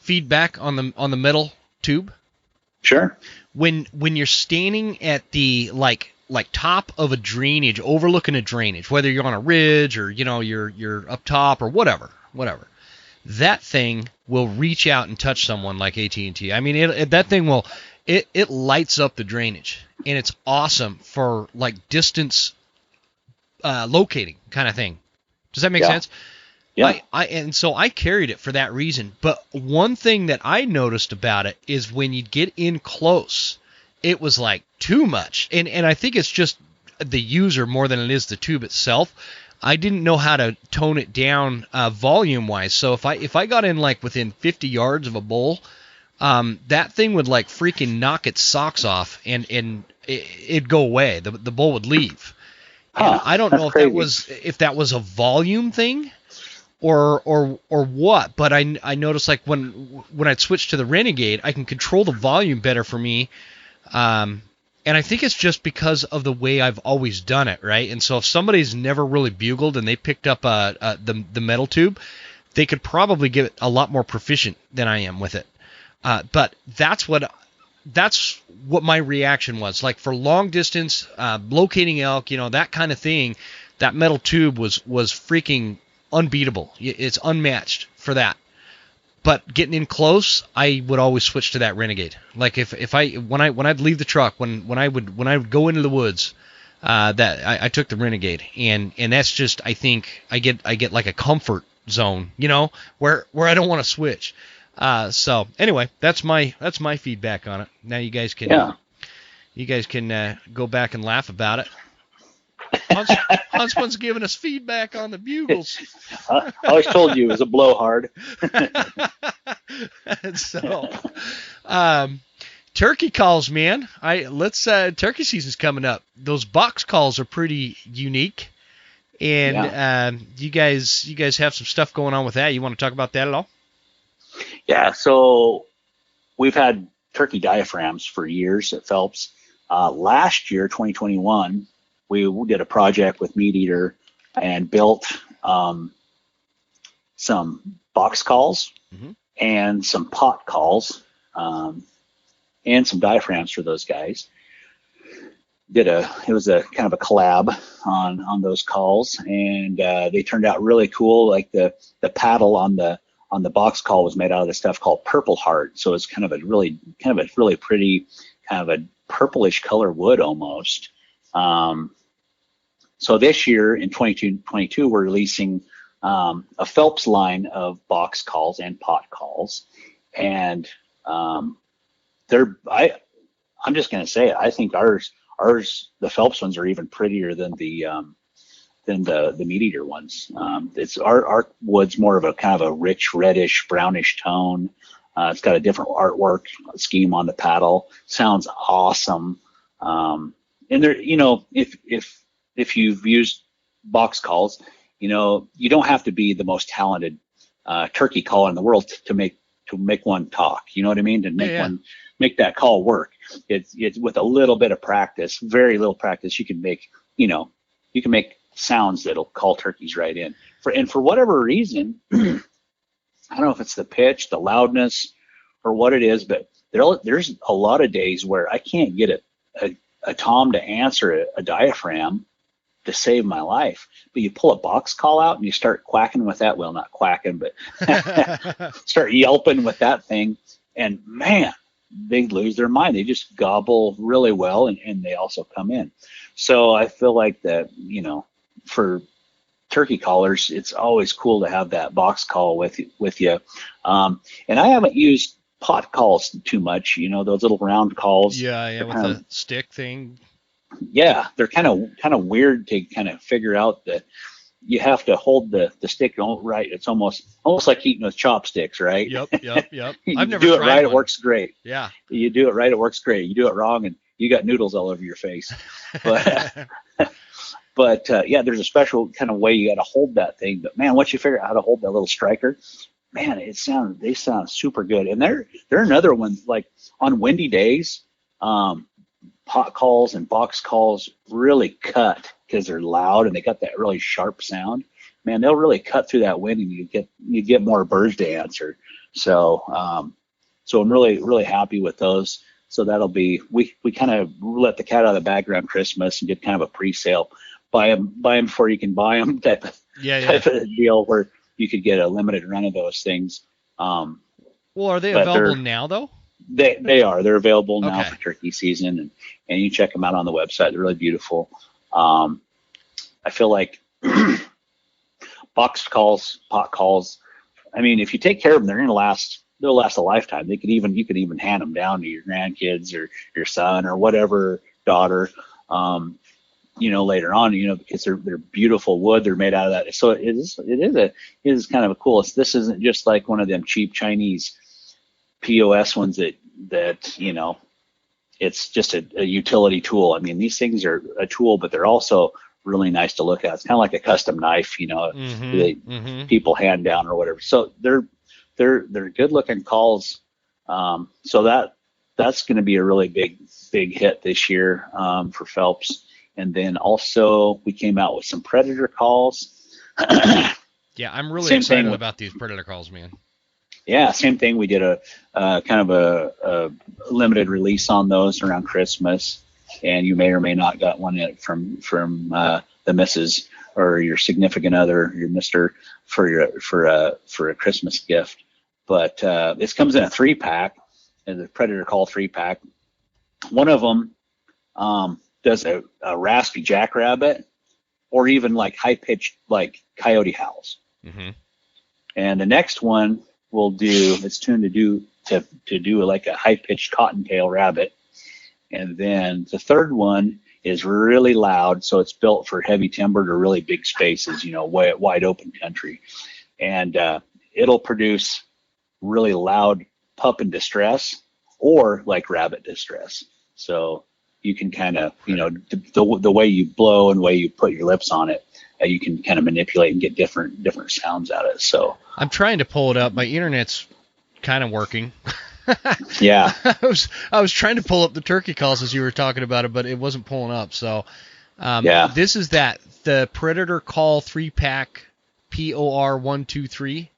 feedback on the metal tube? Sure. When you're standing at the top of a drainage, overlooking a drainage, whether you're on a ridge or you're up top or whatever, that thing will reach out and touch someone like AT&T. I mean, that thing will it lights up the drainage, and it's awesome for distance locating kind of thing. Does that make sense? Yeah. And so I carried it for that reason. But one thing that I noticed about it is when you get in close, it was too much. And I think it's just the user more than it is the tube itself. I didn't know how to tone it down volume wise. So if I got in within 50 yards of a bull, that thing would like freaking knock its socks off, and it'd go away. The bull would leave. And I don't know if that was a volume thing or what, but I noticed like when I'd switch to the Renegade, I can control the volume better for me. And I think it's just because of the way I've always done it, right? And so if somebody's never really bugled and they picked up the metal tube, they could probably get a lot more proficient than I am with it. But that's what my reaction was. Like for long distance, locating elk, that kind of thing, that metal tube was freaking unbeatable. It's unmatched for that. But getting in close, I would always switch to that Renegade. Like when I'd leave the truck, when I would go into the woods, that I took the Renegade, and that's just, I think I get like a comfort zone, where I don't want to switch. So anyway, that's my feedback on it. Now you guys can go back and laugh about it. Huntsman's giving us feedback on the Bugles. I always told you it was a blowhard. So, turkey calls, man. Turkey season's coming up. Those box calls are pretty unique, and you guys have some stuff going on with that. You want to talk about that at all? Yeah. So we've had turkey diaphragms for years at Phelps. Last year, 2021. We did a project with Meat Eater and built some box calls and some pot calls and some diaphragms for those guys. It was a kind of a collab on those calls, and they turned out really cool. Like the paddle on the box call was made out of this stuff called Purple Heart, so it's kind of a really pretty kind of a purplish color wood almost. So this year in 2022, we're releasing a Phelps line of box calls and pot calls, and I'm just going to say it. I think the Phelps ones are even prettier than the Meat Eater ones. It's our wood's more of a kind of a rich reddish brownish tone. It's got a different artwork scheme on the paddle. Sounds awesome. And there, if you've used box calls, you don't have to be the most talented turkey caller in the world to make one talk. You know what I mean? To make that call work. It's with a little bit of practice, very little practice, you can make sounds that'll call turkeys right in. For whatever reason, I don't know if it's the pitch, the loudness, or what it is, but there's a lot of days where I can't get a tom to answer a diaphragm to save my life. But you pull a box call out and you start quacking with that. Well, not quacking, but start yelping with that thing. And man, they lose their mind. They just gobble really well, and they also come in. So I feel like that, for turkey callers, it's always cool to have that box call with you. And I haven't used pot calls too much, those little round calls. Yeah, with the stick thing. Yeah, they're kind of weird to kind of figure out that you have to hold the stick right. It's almost like eating with chopsticks, right? Yep. I've never do it right, one. It works great. Yeah. You do it right, it works great. You do it wrong, and you got noodles all over your face. But yeah, there's a special kind of way you got to hold that thing. But man, once you figure out how to hold that little striker, man, they sound super good. And they're another one, like on windy days, pot calls and box calls really cut because they're loud and they got that really sharp sound. Man, they'll really cut through that wind, and you get more birds to answer. So I'm really, really happy with those. So that'll be, we kind of let the cat out of the bag around Christmas and did kind of a pre-sale, buy them before you can buy them type of deal, where you could get a limited run of those things. Well, are they available now though? They are. They're available now for turkey season, and you check them out on the website. They're really beautiful. I feel like box calls, pot calls, I mean, if you take care of them, they'll last a lifetime. You could even hand them down to your grandkids or your son or whatever daughter, later on, because they're beautiful wood. They're made out of that. So it is kind of a cool. This isn't just like one of them cheap Chinese POS ones that you know, it's just a utility tool. I mean, these things are a tool, but they're also really nice to look at. It's kind of like a custom knife, you know, people hand down or whatever. So they're good looking calls. So that's going to be a really big hit this year for Phelps. And then also we came out with some Predator calls. Yeah, I'm really excited about these Predator calls, man. Yeah, same thing. We did a kind of a limited release on those around Christmas, and you may or may not got one from the missus or your significant other, your mister, for a Christmas gift. But this comes in a 3-pack, the Predator Call 3-pack. One of them does a raspy jackrabbit, or even like high pitched like coyote howls. And the next one it's tuned to do like a high pitched cottontail rabbit. And then the third one is really loud, so it's built for heavy timbered or really big spaces, you know, wide open country. And it'll produce really loud pup in distress or like rabbit distress. So you can kind of, you know, the way you blow and the way you put your lips on it, you can kind of manipulate and get different sounds out of it. So I'm trying to pull it up. My internet's kind of working. Yeah. I was trying to pull up the turkey calls as you were talking about it, but it wasn't pulling up. So this is the Predator Call 3-pack POR 123.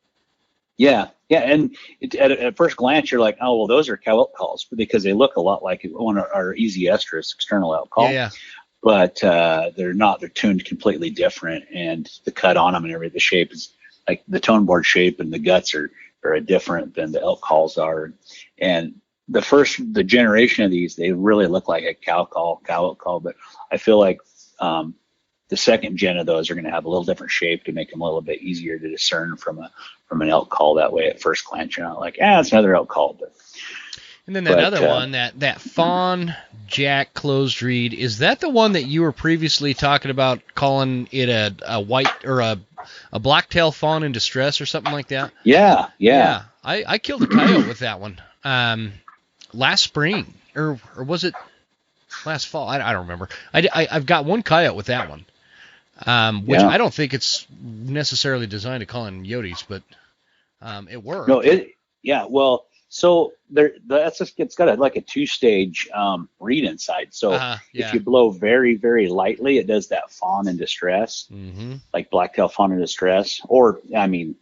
Yeah, and at first glance you're like, oh well, those are cow elk calls because they look a lot like one of our easy estrus external elk call. Yeah. But they're not. They're tuned completely different, and the cut on them and everything, the shape is like the tone board shape, and the guts are different than the elk calls are. And the generation of these, they really look like a cow elk call, but I feel like the second gen of those are going to have a little different shape to make them a little bit easier to discern from an elk call. That way, at first glance, you're not like, it's another elk call. And then that other one, that fawn jack closed reed, is that the one that you were previously talking about calling it a white or a blacktail fawn in distress or something like that? Yeah. I killed a coyote with that one last spring, or was it last fall? I don't remember. I've got one coyote with that one. Which I don't think it's necessarily designed to call in yotes, but it worked. No, well, so it's got like a 2-stage reed inside. So if you blow very, very lightly, it does that fawn in distress, like blacktail fawn in distress. Or I mean,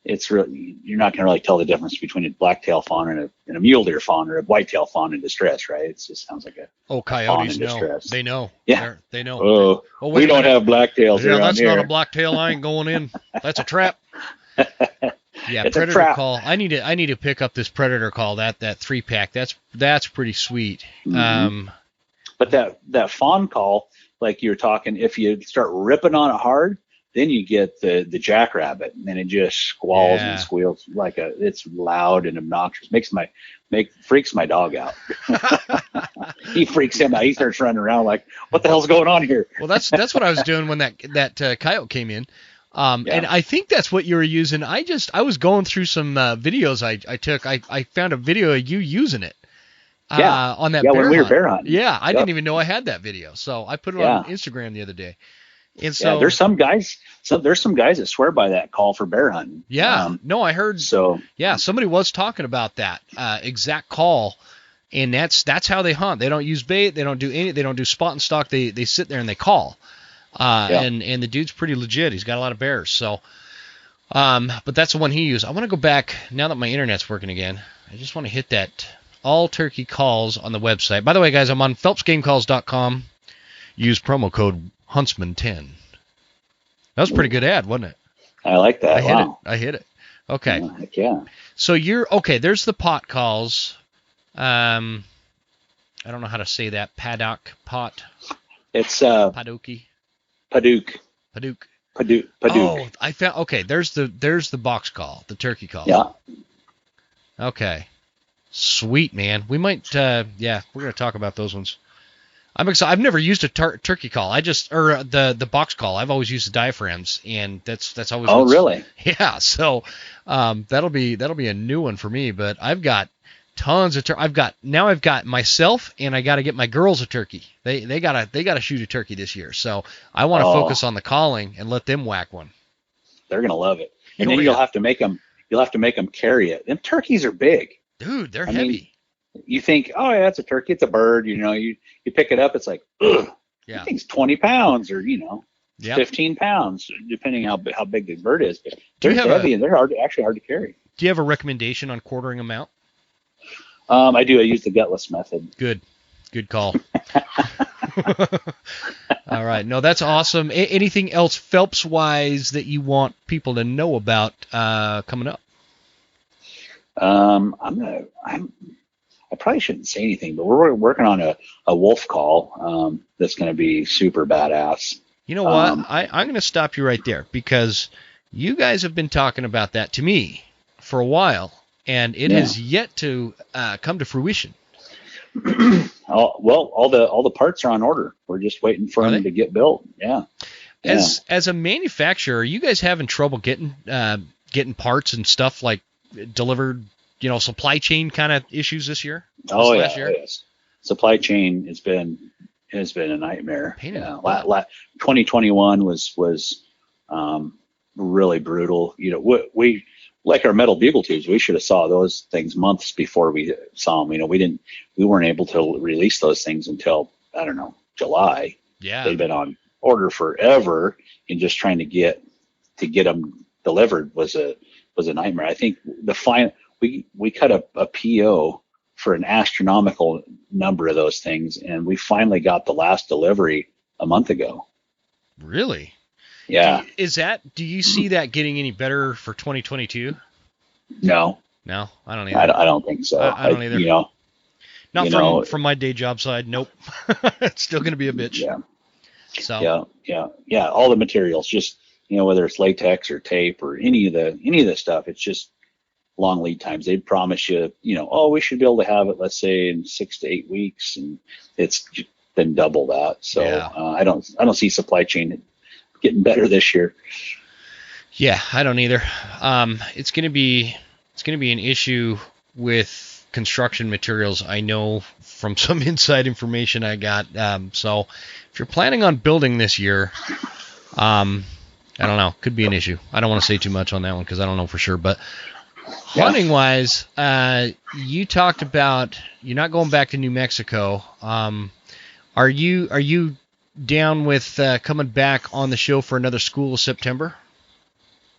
it's really, you're not going to really tell the difference between a blacktail fawn and a mule deer fawn or a whitetail fawn in distress, right? It just sounds like a coyotes know. Distress. They know. Yeah, they know. We don't have blacktails. Yeah, that's not a blacktail. I ain't going in. That's a trap. Yeah, it's Predator Call. I need to pick up this Predator Call. That 3-pack. That's pretty sweet. But that fawn call, like you're talking, if you start ripping on it hard, then you get the jackrabbit, and it just squalls and squeals it's loud and obnoxious. Freaks my dog out. He freaks him out. He starts running around like, what the hell's going on here? Well, that's what I was doing when that coyote came in. And I think that's what you were using. I was going through some videos I took. I found a video of you using it. On that bear when we were hunt. bear hunting. Yeah, I didn't even know I had that video. So I put it on Instagram the other day. And so there's some guys that swear by that call for bear hunting. Yeah. No, I heard. So yeah, somebody was talking about that exact call, and that's how they hunt. They don't use bait. They don't do spot and stalk. They sit there and they call. And the dude's pretty legit. He's got a lot of bears. So, but that's the one he used. I want to go back now that my internet's working again. I just want to hit that all turkey calls on the website. By the way, guys, I'm on PhelpsGameCalls.com. Use promo code Huntsman10. That was a pretty good ad, wasn't it? I like that. I hit it. Okay. Heck yeah. So there's the pot calls. I don't know how to say that. Paddock pot. It's Paduki. Paduke. Oh, I found. Okay, there's the box call, the turkey call. Yeah. Okay. Sweet, man. We might. We're gonna talk about those ones. I'm excited. I've never used a turkey call. The box call. I've always used the diaphragms, and that's always. Oh, really? Yeah. So that'll be a new one for me. But I've got tons of turkey. I've got myself, and I got to get my girls a turkey. They gotta shoot a turkey this year. So I want to focus on the calling and let them whack one. They're gonna love it, and then you'll have to make them carry it. Them turkeys are big, dude. They're heavy. You think, oh yeah, it's a turkey, it's a bird. You pick it up, it's like, ugh. Yeah. I think it's 20 pounds or 15 pounds, depending how big the bird is. But they're heavy and they're hard to carry. Do you have a recommendation on quartering them out? I do. I use the gutless method. Good call. All right. No, that's awesome. Anything else Phelps wise that you want people to know about coming up? I probably shouldn't say anything, but we're working on a wolf call that's going to be super badass. You know what? I'm going to stop you right there because you guys have been talking about that to me for a while, and it has yet to come to fruition. All the parts are on order. We're just waiting for them to get built. Yeah. As a manufacturer, are you guys having trouble getting parts and stuff like delivered? Supply chain kind of issues this year? Last year? Yes. Supply chain has been a nightmare. 2021 was really brutal. We like our metal bugle tubes. We should have saw those things months before we saw them. We weren't able to release those things until July. Yeah. They've been on order forever, and just trying to get them delivered was a nightmare. I think we cut a PO for an astronomical number of those things, and we finally got the last delivery a month ago. Really? Yeah. Do you see that getting any better for 2022? No, I don't either. I don't think so. I don't either. Not from my day job side. Nope. It's still going to be a bitch. Yeah. So. Yeah. All the materials, just whether it's latex or tape or any of the stuff, it's just long lead times. They promise you, we should be able to have it, let's say, in 6 to 8 weeks, and it's been double that. So I don't see supply chain getting better this year. Yeah, I don't either. It's going to be an issue with construction materials. I know from some inside information I got. So if you're planning on building this year, I don't know, could be an issue. I don't want to say too much on that one because I don't know for sure, but hunting wise, you talked about you're not going back to New Mexico. Are you down with coming back on the show for another School of September?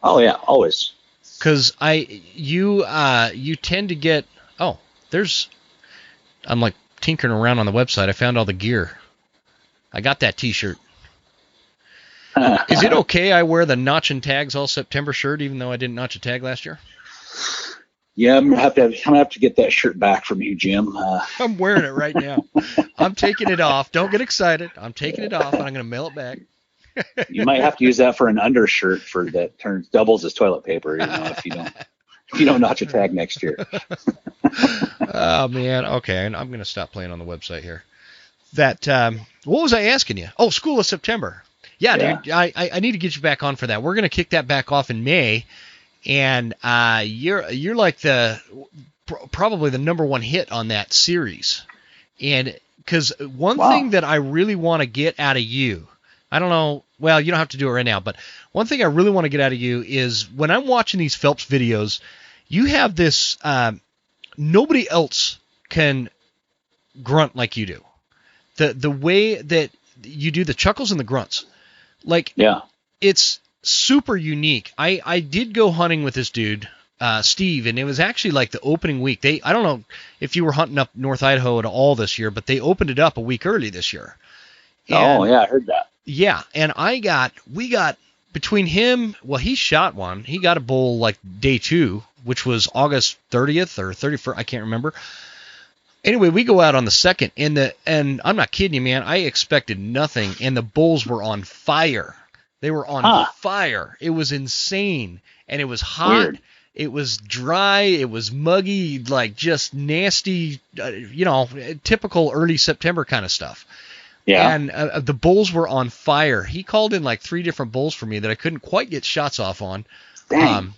Oh yeah, always. Because you tend to get I'm like tinkering around on the website. I found all the gear. I got that T-shirt. Is it okay I wear the notch and tags all September shirt even though I didn't notch a tag last year? Yeah, I'm gonna have to get that shirt back from you, Jim. I'm wearing it right now. I'm taking it off. Don't get excited. I'm taking it off, and I'm gonna mail it back. You might have to use that for an undershirt that doubles as toilet paper. If you don't notch a tag next year. Oh man. Okay, I'm gonna stop playing on the website here. What was I asking you? Oh, School of September. Yeah. Dude. I need to get you back on for that. We're gonna kick that back off in May. And you're like probably the number one hit on that series, and because one thing that I really want to get out of you, I don't know, well, you don't have to do it right now, but one thing I really want to get out of you is when I'm watching these Phelps videos, you have this nobody else can grunt like you do. The way that you do the chuckles and the grunts, it's super unique. I did go hunting with this dude, Steve, and it was actually like the opening week. I don't know if you were hunting up North Idaho at all this year, but they opened it up a week early this year. And, I heard that. Yeah, and we got between him, he shot one. He got a bull like day 2, which was August 30th or 31st, I can't remember. Anyway, we go out on the 2nd, and I'm not kidding you, man. I expected nothing, and the bulls were on fire. They were on fire. It was insane, and it was hot. Weird. It was dry. It was muggy, like just nasty, typical early September kind of stuff. Yeah. And the bulls were on fire. He called in like 3 different bulls for me that I couldn't quite get shots off on. Dang.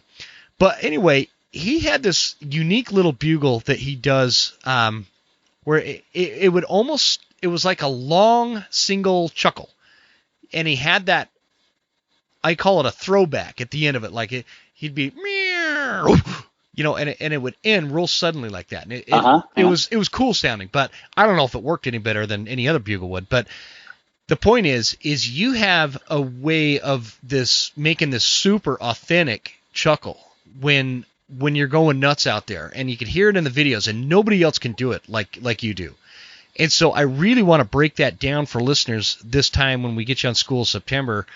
But anyway, he had this unique little bugle that he does, where it would almost, it was like a long single chuckle, and he had that, I call it a throwback at the end of it, like he'd be meow, and it would end real suddenly like that, and it was cool sounding, but I don't know if it worked any better than any other bugle would. But the point is you have a way of making this super authentic chuckle when you're going nuts out there, and you can hear it in the videos, and nobody else can do it like you do. And so I really want to break that down for listeners this time when we get you on School September,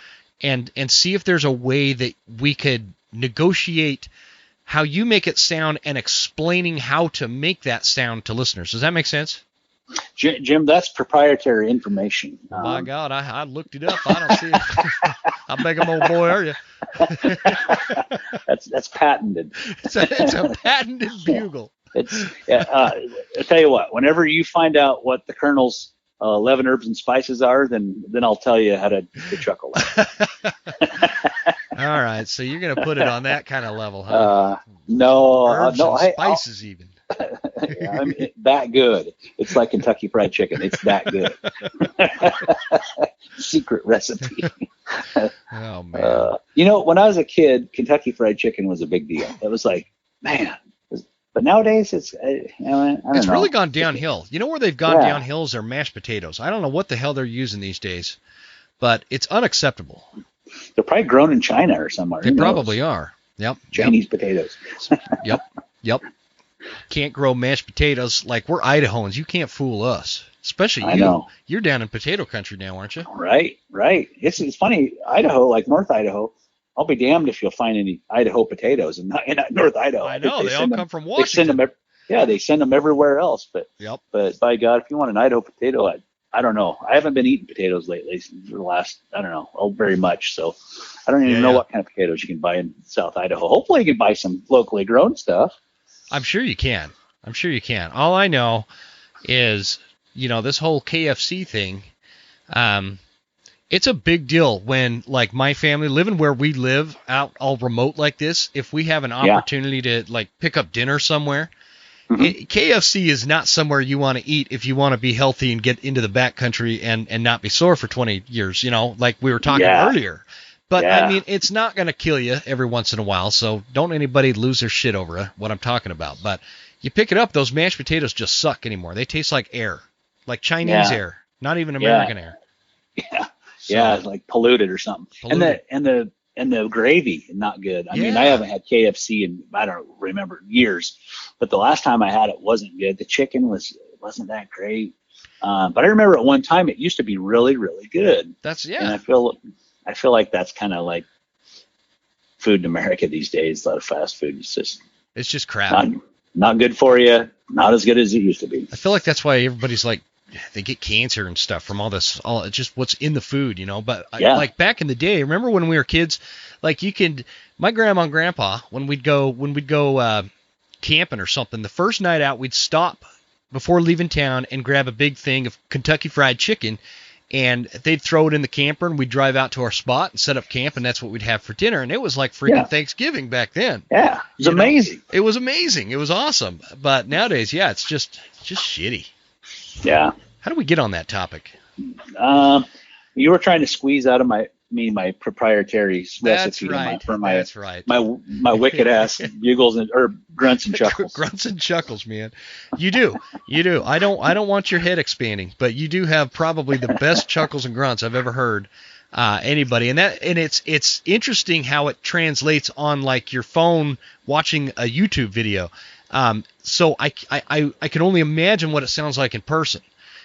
and see if there's a way that we could negotiate how you make it sound and explaining how to make that sound to listeners. Does that make sense? Jim, that's proprietary information. My God, I looked it up. I don't see it. How big an old boy are you? That's patented. It's a patented bugle. I'll tell you what. Whenever you find out what the Colonel's 11 herbs and spices are, then I'll tell you how to chuckle. All right, so you're gonna put it on that kind of level, huh? No, herbs no, and spices even. I mean, that good. It's like Kentucky Fried Chicken. It's that good. Secret recipe. Oh man. When I was a kid, Kentucky Fried Chicken was a big deal. It was like, man. But nowadays, I don't know. It's really gone downhill. You know where they've gone downhill is their mashed potatoes. I don't know what the hell they're using these days, but it's unacceptable. They're probably grown in China or somewhere. They probably are. Yep. Chinese potatoes. Yep. Can't grow mashed potatoes like we're Idahoans. You can't fool us. Especially you. I know. You're down in potato country now, aren't you? Right. It's funny. Idaho, like North Idaho, I'll be damned if you'll find any Idaho potatoes in North Idaho. I know. They all come from Washington. They send them everywhere else. Yep. But by God, if you want an Idaho potato, I don't know. I haven't been eating potatoes lately for the last, I don't know, very much. So I don't even know what kind of potatoes you can buy in South Idaho. Hopefully you can buy some locally grown stuff. I'm sure you can. All I know is, this whole KFC thing, it's a big deal when, like, my family, living where we live out all remote like this, if we have an opportunity to, like, pick up dinner somewhere, KFC is not somewhere you want to eat if you want to be healthy and get into the backcountry and not be sore for 20 years, like we were talking earlier. But, I mean, it's not going to kill you every once in a while, so don't anybody lose their shit over what I'm talking about. But you pick it up, those mashed potatoes just suck anymore. They taste like air, like Chinese air, not even American air. Yeah, it's like polluted or something. Polluted. And the gravy, not good. I mean, I haven't had KFC in, I don't remember, years. But the last time I had it wasn't good. The chicken wasn't that great. But I remember at one time it used to be really, really good. And I feel like that's kind of like food in America these days. A lot of fast food. It's just crap. Not good for you. Not as good as it used to be. I feel like that's why everybody's like, they get cancer and stuff from all just what's in the food, But like back in the day, remember when we were kids, like my grandma and grandpa, when we'd go camping or something, the first night out, we'd stop before leaving town and grab a big thing of Kentucky Fried Chicken, and they'd throw it in the camper, and we'd drive out to our spot and set up camp, and that's what we'd have for dinner. And it was like freaking Thanksgiving back then. Yeah, it was amazing. It was amazing. It was awesome. But nowadays, it's just shitty. Yeah. How do we get on that topic? You were trying to squeeze out of my proprietary recipe. That's right. My wicked ass bugles or grunts and chuckles. Grunts and chuckles, man. You do. I don't want your head expanding, but you do have probably the best chuckles and grunts I've ever heard. Anybody, and it's interesting how it translates on like your phone watching a YouTube video. So I can only imagine what it sounds like in person,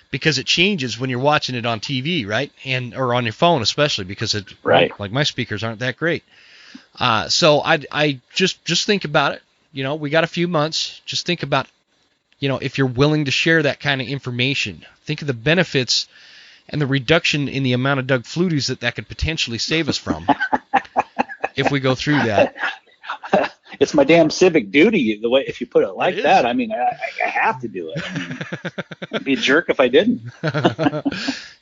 because it changes when you're watching it on TV, right? Or on your phone, especially because like my speakers aren't that great. So I just think about it. We got a few months. Just think about, if you're willing to share that kind of information, think of the benefits and the reduction in the amount of Doug Fluties that could potentially save us from if we go through that. It's my damn civic duty, the way, if you put it like that. I mean, I have to do it. I'd be a jerk if I didn't.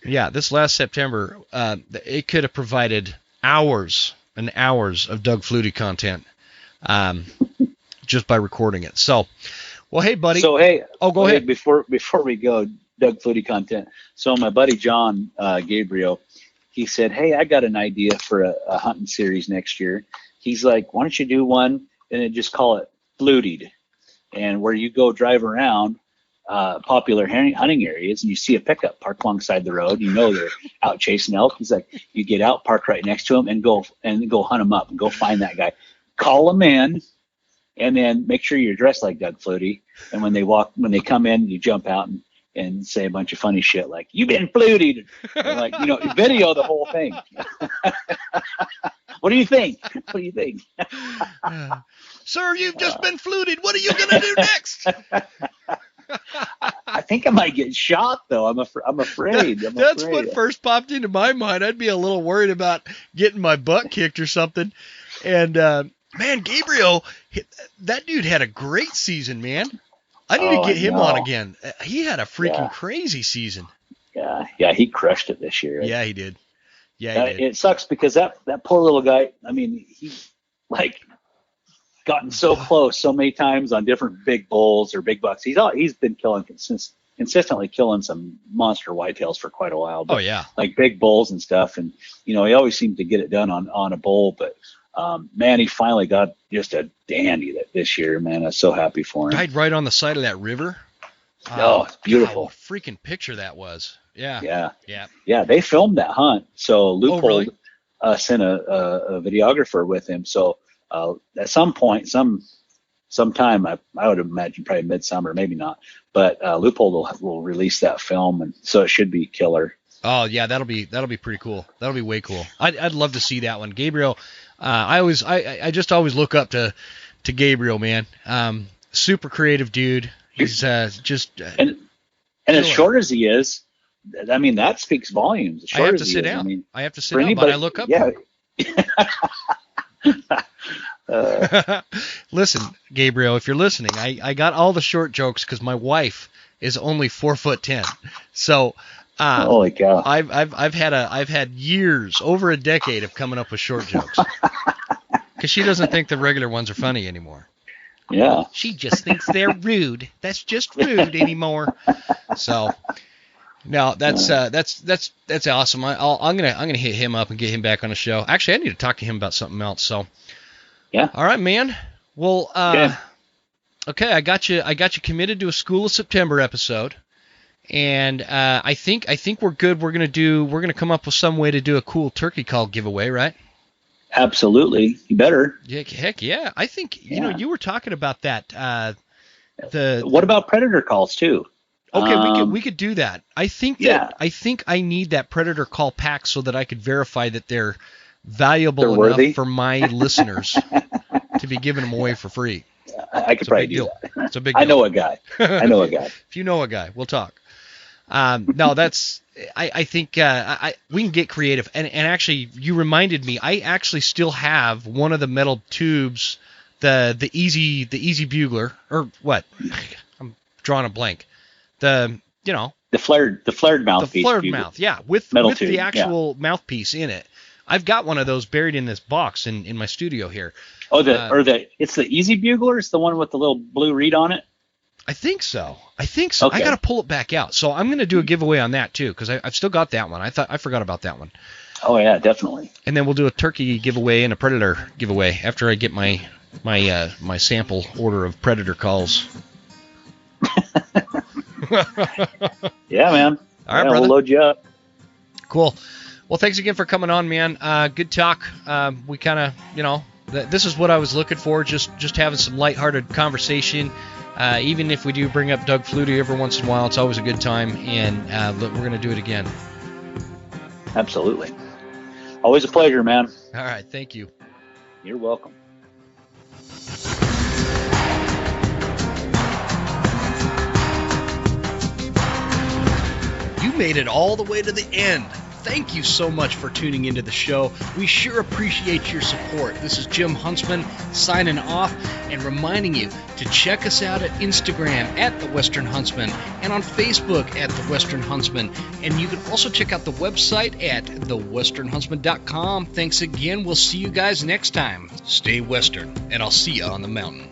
Yeah, this last September, it could have provided hours and hours of Doug Flutie content. just by recording it. So, well, hey, buddy. So, hey. Go ahead. Before we go, Doug Flutie content. So my buddy John Gabriel, he said, hey, I got an idea for a hunting series next year. He's like, why don't you do one and then just call it Flutied, and where you go drive around popular hunting areas and you see a pickup parked alongside the road, you know they're out chasing elk. He's like, you get out, park right next to them, and go hunt them up and go find that guy, call him in, and then make sure you're dressed like Doug Flutie. And when they come in, you jump out and say a bunch of funny shit like, you've been flutied. And like, video the whole thing. What do you think? Sir, you've just been fluted. What are you going to do next? I think I might get shot, though. I'm afraid. That's what first popped into my mind. I'd be a little worried about getting my butt kicked or something. And, man, Gabriel, that dude had a great season, man. I need to get him on again. He had a freaking crazy season. Yeah, he crushed it this year. Yeah, he did. Yeah, he did. It sucks because that poor little guy, I mean, he's like gotten so close so many times on different big bulls or big bucks. He's been consistently killing some monster whitetails for quite a while. But, like big bulls and stuff. And, he always seemed to get it done on a bull. But, man, he finally got just a dandy this year, man. I'm so happy for him. Died right on the side of that river. Oh, it's beautiful. What a freaking picture that was. Yeah. Yeah, they filmed that hunt. So Leupold sent a videographer with him. So at some point, sometime, I would imagine probably midsummer, maybe not, but Leupold will release that film, and so it should be killer. Oh yeah, that'll be pretty cool. That'll be way cool. I'd love to see that one. Gabriel, I just always look up to Gabriel, man. Super creative dude. He's just and as short as he is, I mean, that speaks volumes. I have to sit down. I have to sit down, but I look up. Yeah. Listen, Gabriel, if you're listening, I got all the short jokes because my wife is only 4'10". So holy cow. I've had years, over a decade of coming up with short jokes because she doesn't think the regular ones are funny anymore. Yeah. She just thinks they're rude. That's just rude anymore. So no, that's awesome. I'm gonna hit him up and get him back on the show. Actually, I need to talk to him about something else. So yeah. All right, man. Well, okay, I got you committed to a School of September episode, and I think we're good. We're gonna come up with some way to do a cool turkey call giveaway, right? Absolutely, you better. Yeah, heck yeah. I think you were talking about that. What about predator calls too? Okay, we could do that. I think I need that predator call pack so that I could verify that they're valuable enough for my listeners to be giving them away for free. I could probably do that. It's a big deal. I know a guy. If you know a guy, we'll talk. No, that's. I think we can get creative. And actually, you reminded me. I actually still have one of the metal tubes, the easy bugler, or what? I'm drawing a blank. The flared mouthpiece. The flared mouth, yeah, with the actual mouthpiece in it. I've got one of those buried in this box in my studio here. Oh, it's the Easy Bugler. It's the one with the little blue reed on it. I think so. Okay. I got to pull it back out. So I'm going to do a giveaway on that too, because I've still got that one. I forgot about that one. Oh yeah, definitely. And then we'll do a turkey giveaway and a predator giveaway after I get my sample order of predator calls. Yeah, man. All right, brother. We'll load you up. Cool. Well, thanks again for coming on, man. Good talk. We kind of, this is what I was looking for, just having some lighthearted conversation. Even if we do bring up Doug Flutie every once in a while, it's always a good time, and we're going to do it again. Absolutely. Always a pleasure, man. All right. Thank you. You're welcome. You made it all the way to the end. Thank you so much for tuning into the show. We sure appreciate your support. This is Jim Huntsman signing off and reminding you to check us out at Instagram at The Western Huntsman and on Facebook at The Western Huntsman. And you can also check out the website at thewesternhuntsman.com. Thanks again. We'll see you guys next time. Stay Western, and I'll see you on the mountain.